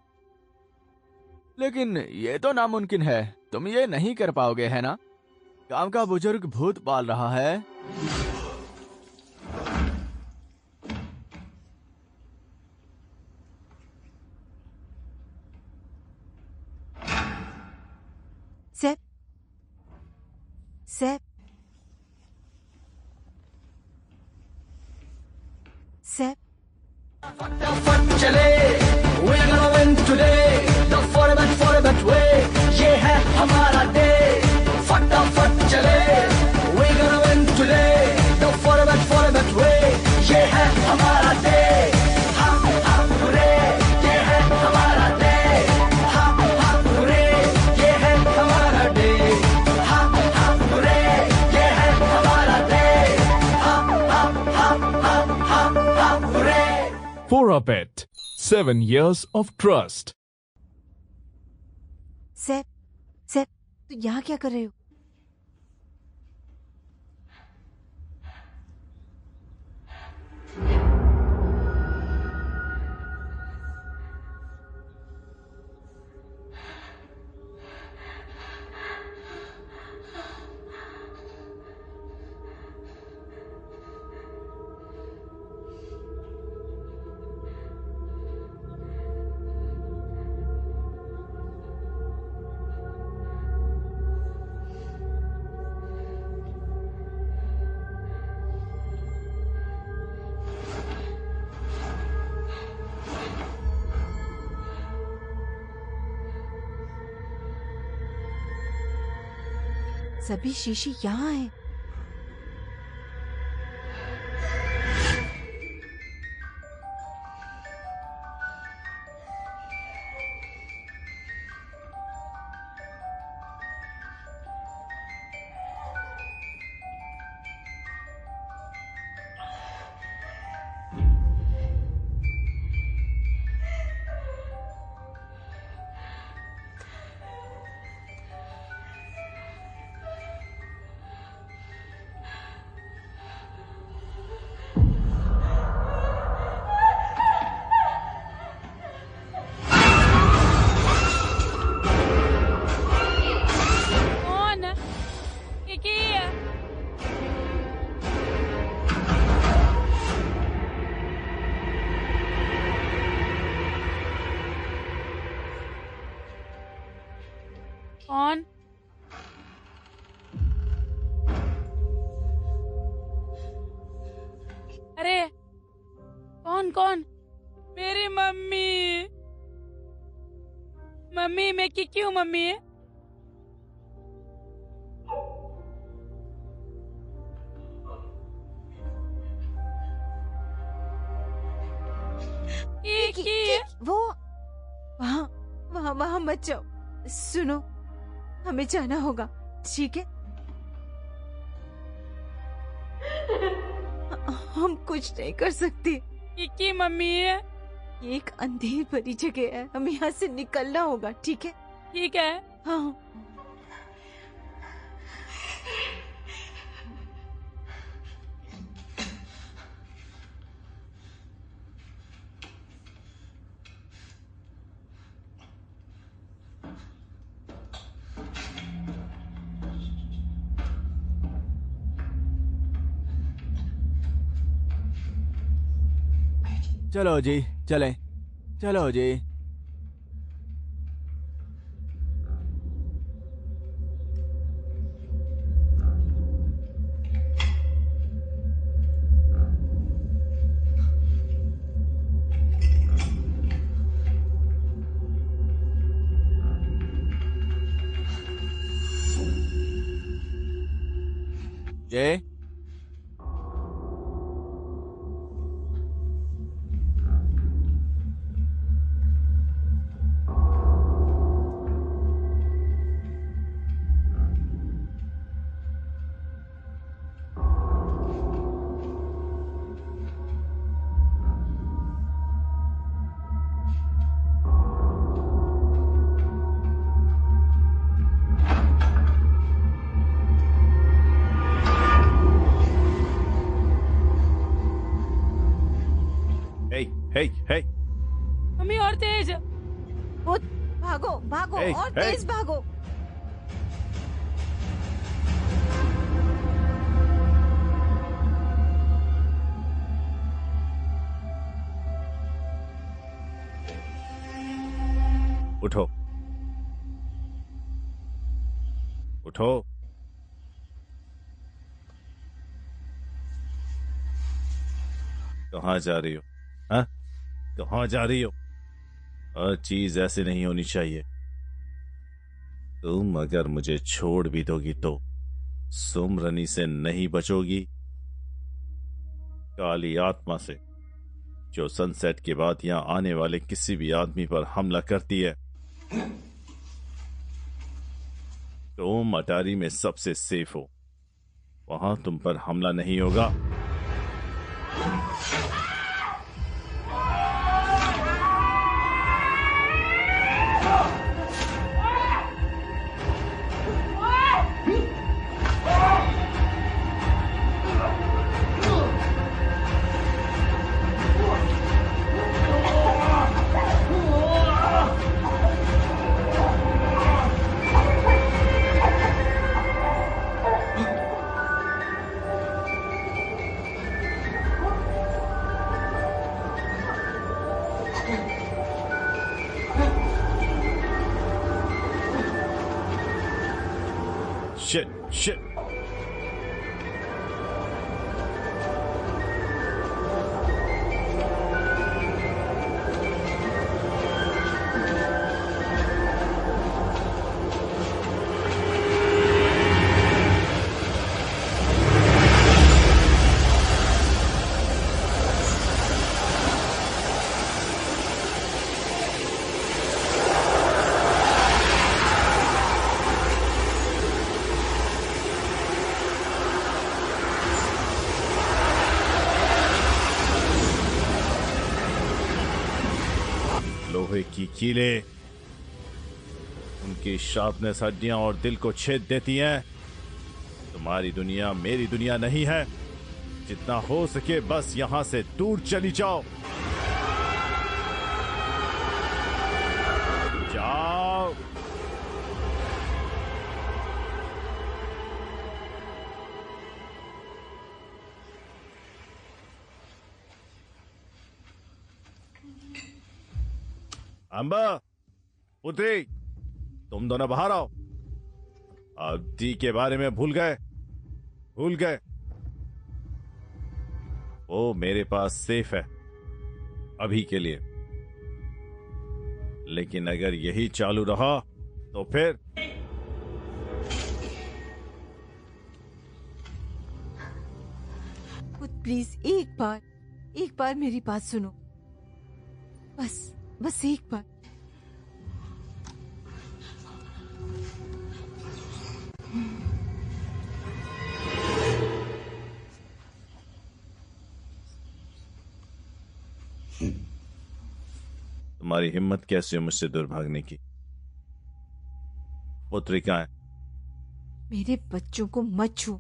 C: लेकिन ये तो नामुमकिन है। तुम ये नहीं कर पाओगे, है ना? गांव का बुजुर्ग भूत पाल रहा है।
B: Safe, safe, safe.
F: फटाफट चले, we're gonna win today, the forever way, ये है हमारा day। फटाफट चले, we're gonna win today, the forever way, ये है हमारा day। हम पूरे, ये है हमारा day। हम पूरे, ये है हमारा day। हम पूरे, ये है हमारा day। हम पूरे।
A: For a bet, 7 years of trust.
B: Safe, safe, तू यहाँ क्या कर रहे हो? सभी शीशी यहाँ हैं।
E: कौन? मेरी मम्मी। मम्मी मैं की क्यों मम्मी है?
B: वो वहाँ वहाँ वहाँ मत जाओ। सुनो, हमें जाना होगा, ठीक है? हम कुछ नहीं कर सकते।
E: की मम्मी है?
B: ये एक अंधेरी भरी जगह है, हमें यहाँ से निकलना होगा, ठीक है?
E: ठीक है।
B: हाँ।
C: चलो जी, चलें। चलो जी। जय।
D: हे हे
E: मम्मी और तेज।
B: वो भागो भागो
D: Hey,
B: और
D: hey.
B: तेज भागो।
D: उठो उठो। कहाँ जा रही हो? हाँ, कहाँ जा रही हो? हर चीज ऐसे नहीं होनी चाहिए। तुम अगर मुझे छोड़ भी दोगी तो सुमरनी से नहीं बचोगी। काली आत्मा से, जो सनसेट के बाद यहां आने वाले किसी भी आदमी पर हमला करती है। तुम अटारी में सबसे सेफ हो, वहां तुम पर हमला नहीं होगा। Shit, shit. लोहे की कीलें, उनकी शार्पनेस हड्डियां और दिल को छेद देती हैं। तुम्हारी दुनिया मेरी दुनिया नहीं है। जितना हो सके बस यहां से दूर चली जाओ। जाओ। अंबा, पुत्री, तुम दोनों बाहर आओ। अब दी के बारे में भूल गए? वो मेरे पास सेफ है। अभी के लिए। लेकिन अगर यही चालू रहा तो फिर
B: प्लीज एक बार मेरी बात सुनो, बस एक बार।
D: तुम्हारी हिम्मत कैसे है मुझसे दूर भागने की? पुत्री कहाँ है?
B: मेरे बच्चों को मत छू।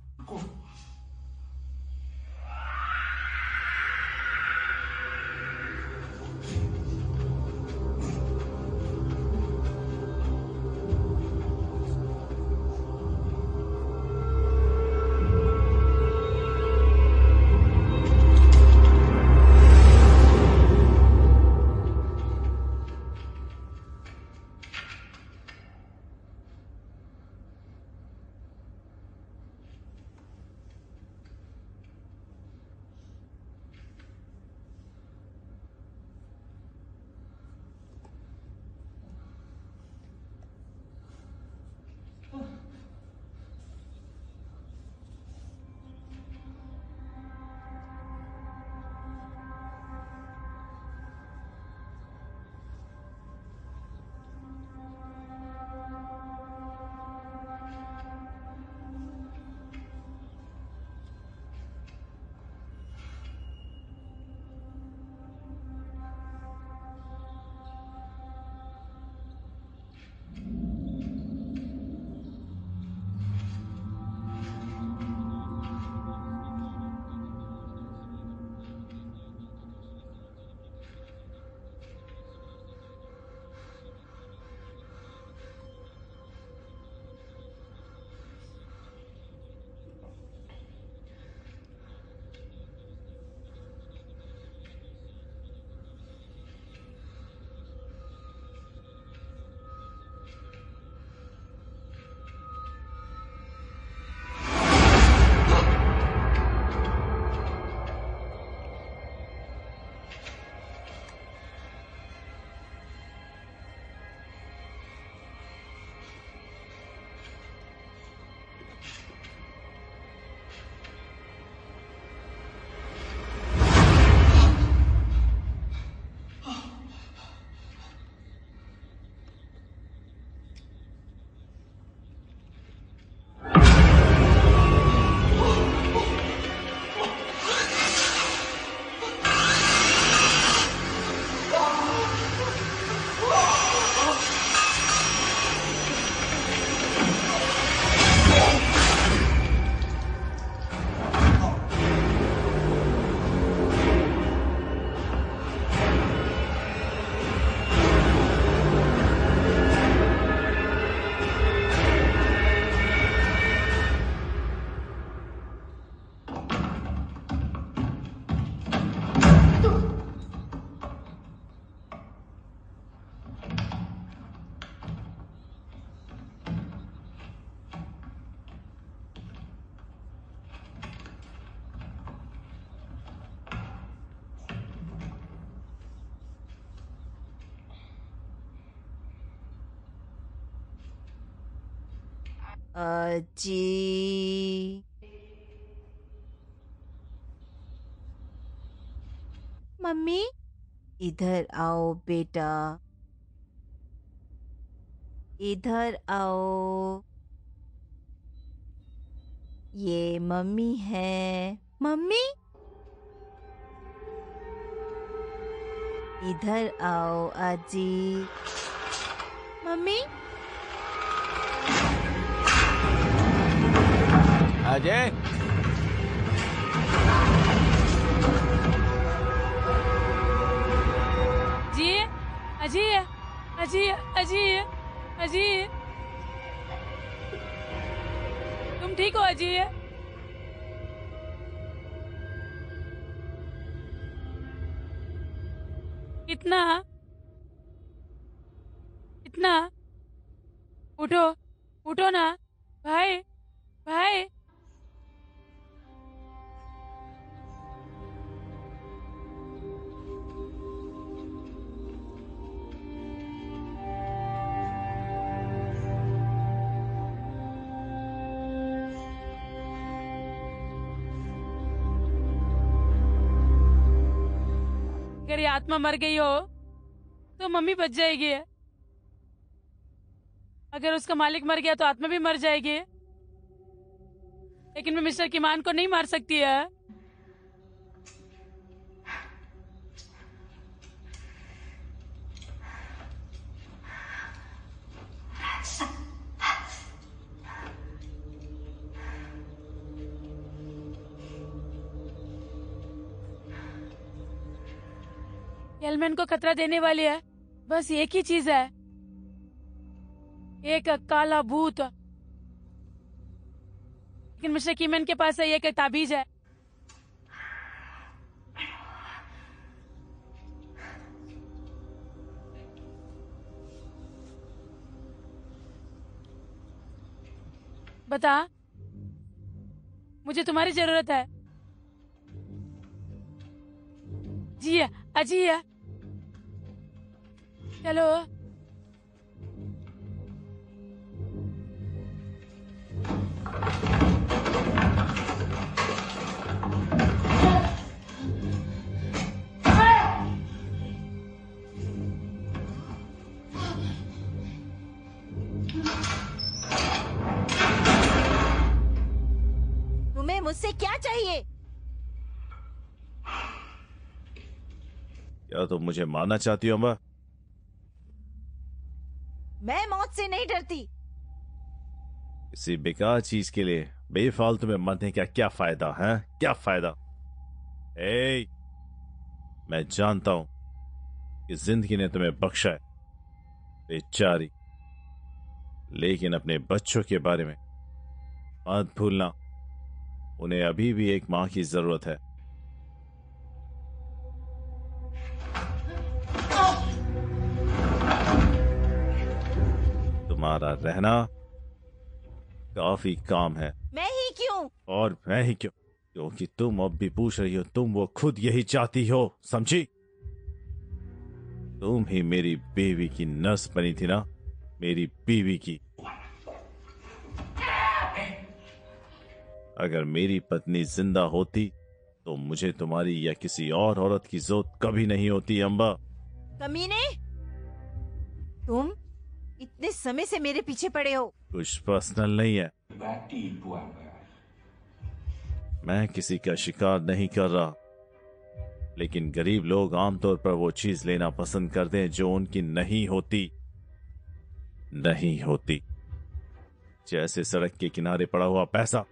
B: जी मम्मी, इधर आओ बेटा, इधर आओ। ये मम्मी है। मम्मी, इधर आओ आजी। मम्मी,
C: अजय,
E: अजी अजी अजी अजी, तुम ठीक हो अजी? कितना कितना? उठो उठो ना भाई, भाई। अगर ये आत्मा मर गई हो तो मम्मी बच जाएगी। अगर उसका मालिक मर गया तो आत्मा भी मर जाएगी। लेकिन मैं मिस्टर किमान को नहीं मार सकती है। एलमैन को खतरा देने वाली है बस एक ही चीज है, एक काला भूत। लेकिन मिस्टर कीमैन के पास है एक ताबीज है। बता, मुझे तुम्हारी जरूरत है। जी अजी है, चलो।
B: तुम्हें मुझसे क्या चाहिए?
D: क्या तुम मुझे मारना चाहती हो अम्बा?
B: मैं मौत से नहीं डरती।
D: किसी बेकार चीज के लिए बेफालतू में मरने का क्या फायदा है? क्या फायदा? मैं जानता हूं कि जिंदगी ने तुम्हें बख्शा है बेचारी, लेकिन अपने बच्चों के बारे में मत भूलना। उन्हें अभी भी एक मां की जरूरत है। तुम्हारा रहना काफी काम है।
B: मैं ही क्यों?
D: और मैं ही क्यों? क्योंकि तुम अब भी पूछ रही हो, तुम वो खुद यही चाहती हो, समझी? तुम ही मेरी बीवी की नर्स बनी थी ना, मेरी बीवी की। अगर मेरी पत्नी जिंदा होती तो मुझे तुम्हारी या किसी और औरत की जरूरत कभी नहीं होती अम्बा।
B: कमीने, तुम इतने समय से मेरे पीछे पड़े हो।
D: कुछ पर्सनल नहीं है। मैं किसी का शिकार नहीं कर रहा, लेकिन गरीब लोग आमतौर पर वो चीज लेना पसंद करते हैं जो उनकी नहीं होती। नहीं होती। जैसे सड़क के किनारे पड़ा हुआ पैसा।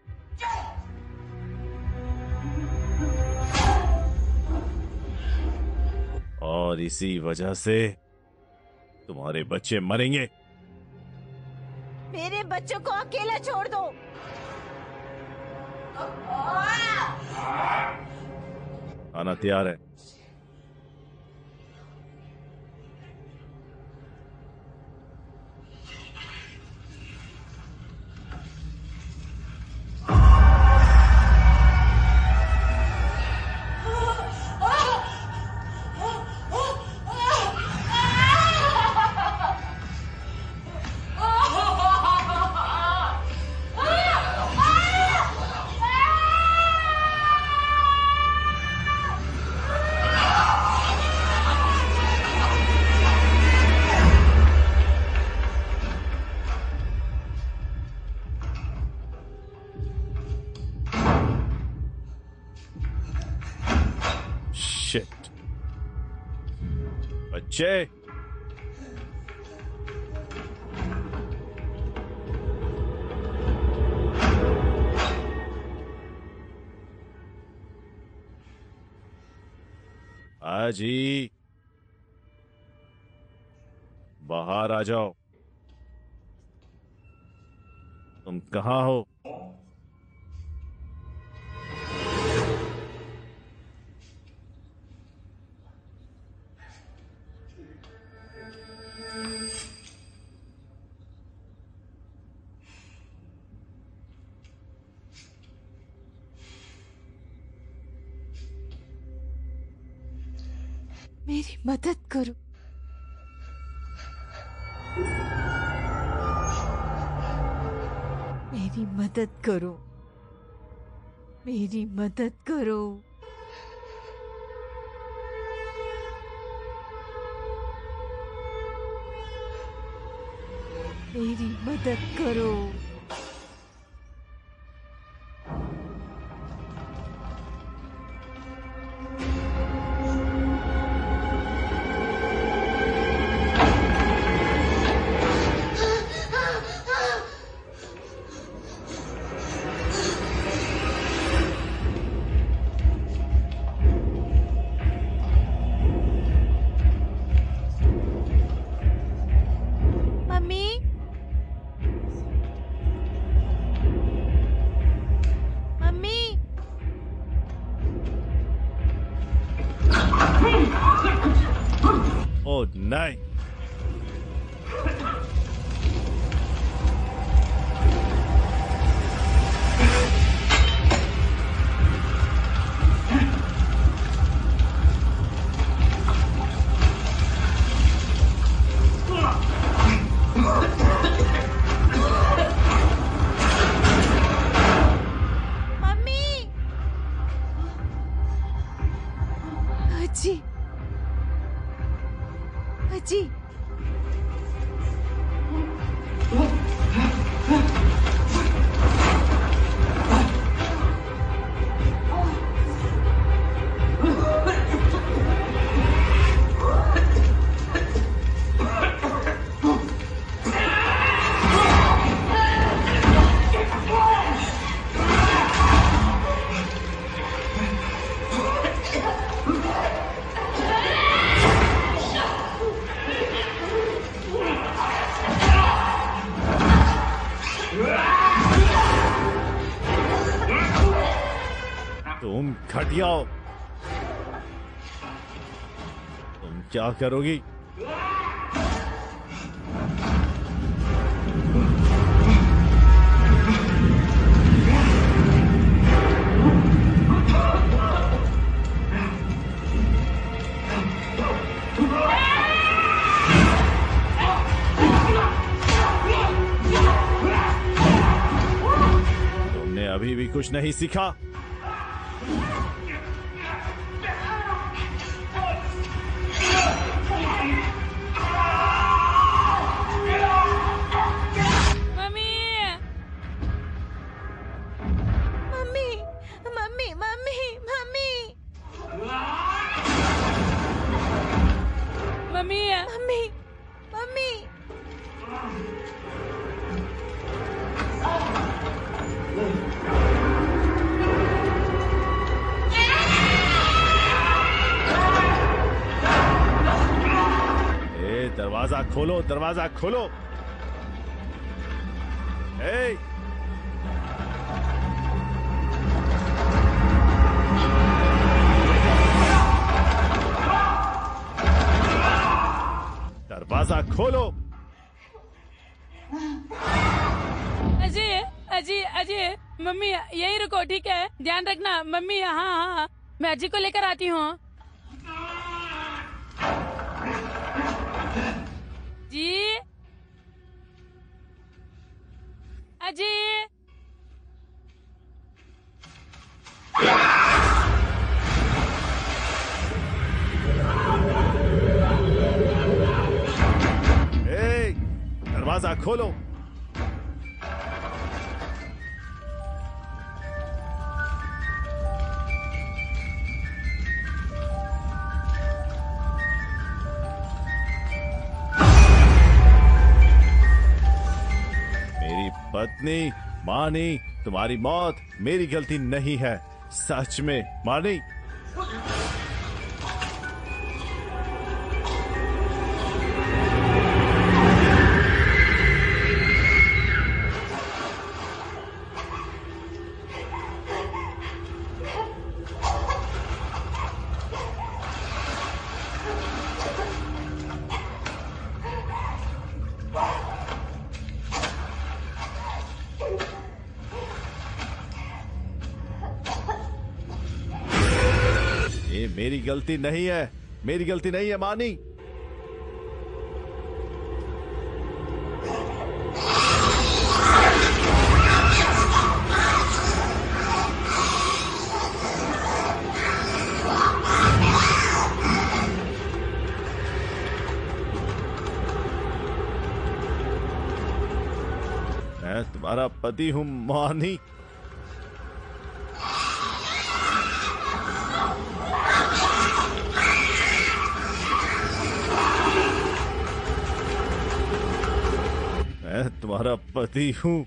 D: और इसी वजह से तुम्हारे बच्चे मरेंगे।
B: मेरे बच्चों को अकेला छोड़ दो।
D: खाना तैयार है। बच्चे, आजी बाहर आ जाओ। तुम कहाँ हो?
B: मेरी मदद करो। मेरी मदद करो। मेरी मदद करो। मेरी मदद करो। मम्मी, मम्मी,
D: ओह नहीं।
B: मम्मी, अजी, अजी,
D: तुम घटिया हो। तुम क्या करोगी? तुमने अभी भी कुछ नहीं सीखा।
E: Mummy,
B: mummy, mummy, mummy, mummy,
E: mummy,
B: mummy, mummy,
D: दरवाजा खोलो, दरवाजा खोलो। ए, दरवाजा खोलो।
E: अजय, अजय, अजय, मम्मी यही रुको, ठीक है? ध्यान रखना मम्मी। हाँ हाँ, मैं अजय को लेकर आती हूँ। जी, अजय,
D: ए, दरवाजा खोलो। मेरी पत्नी मानी, तुम्हारी मौत मेरी गलती नहीं है। सच में मानी। ये मेरी गलती नहीं है, मेरी गलती नहीं है मानी। तुम्हारा पति हूँ मानी। मैं तुम्हारा पति हूँ।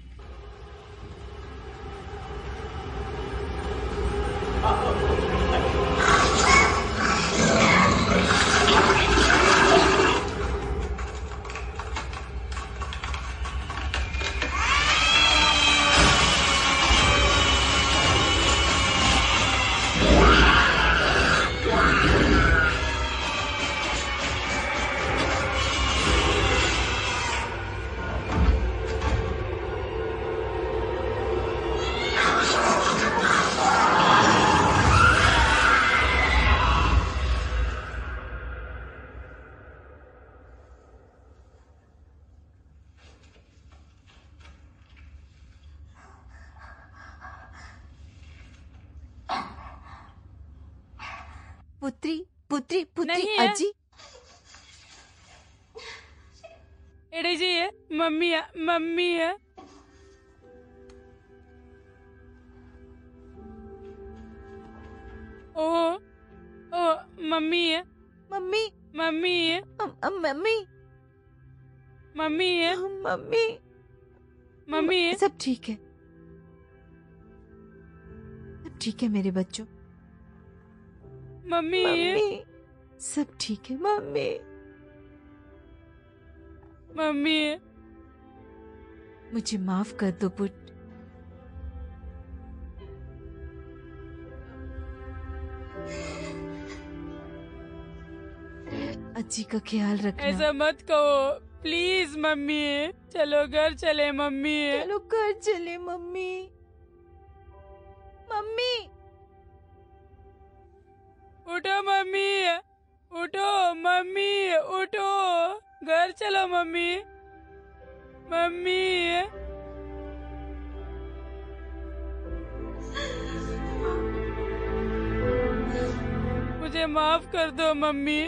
B: पुत्री पुत्री पुत्री
E: नहीं है।
B: अज्जी
E: एड़ी जी है, मम्मी है, मम्मी है। ओ ओ मम्मी है,
B: मम्मी
E: मम्मी है,
B: मम्मी
E: मम्मी है,
B: मम्मी
E: मम्मी है।
B: सब ठीक है, सब ठीक है मेरे बच्चों।
E: मम्मी है,
B: मम्मी सब ठीक है मम्मी।
E: मम्मी है।
B: मुझे माफ कर दो पुट। अज्जी का ख्याल रखना।
E: ऐसा मत कहो प्लीज मम्मी। चलो घर चले मम्मी।
B: चलो घर चले मम्मी। मम्मी
E: उठो मम्मी, उठो मम्मी, उठो घर चलो मम्मी। मम्मी मुझे माफ कर दो मम्मी।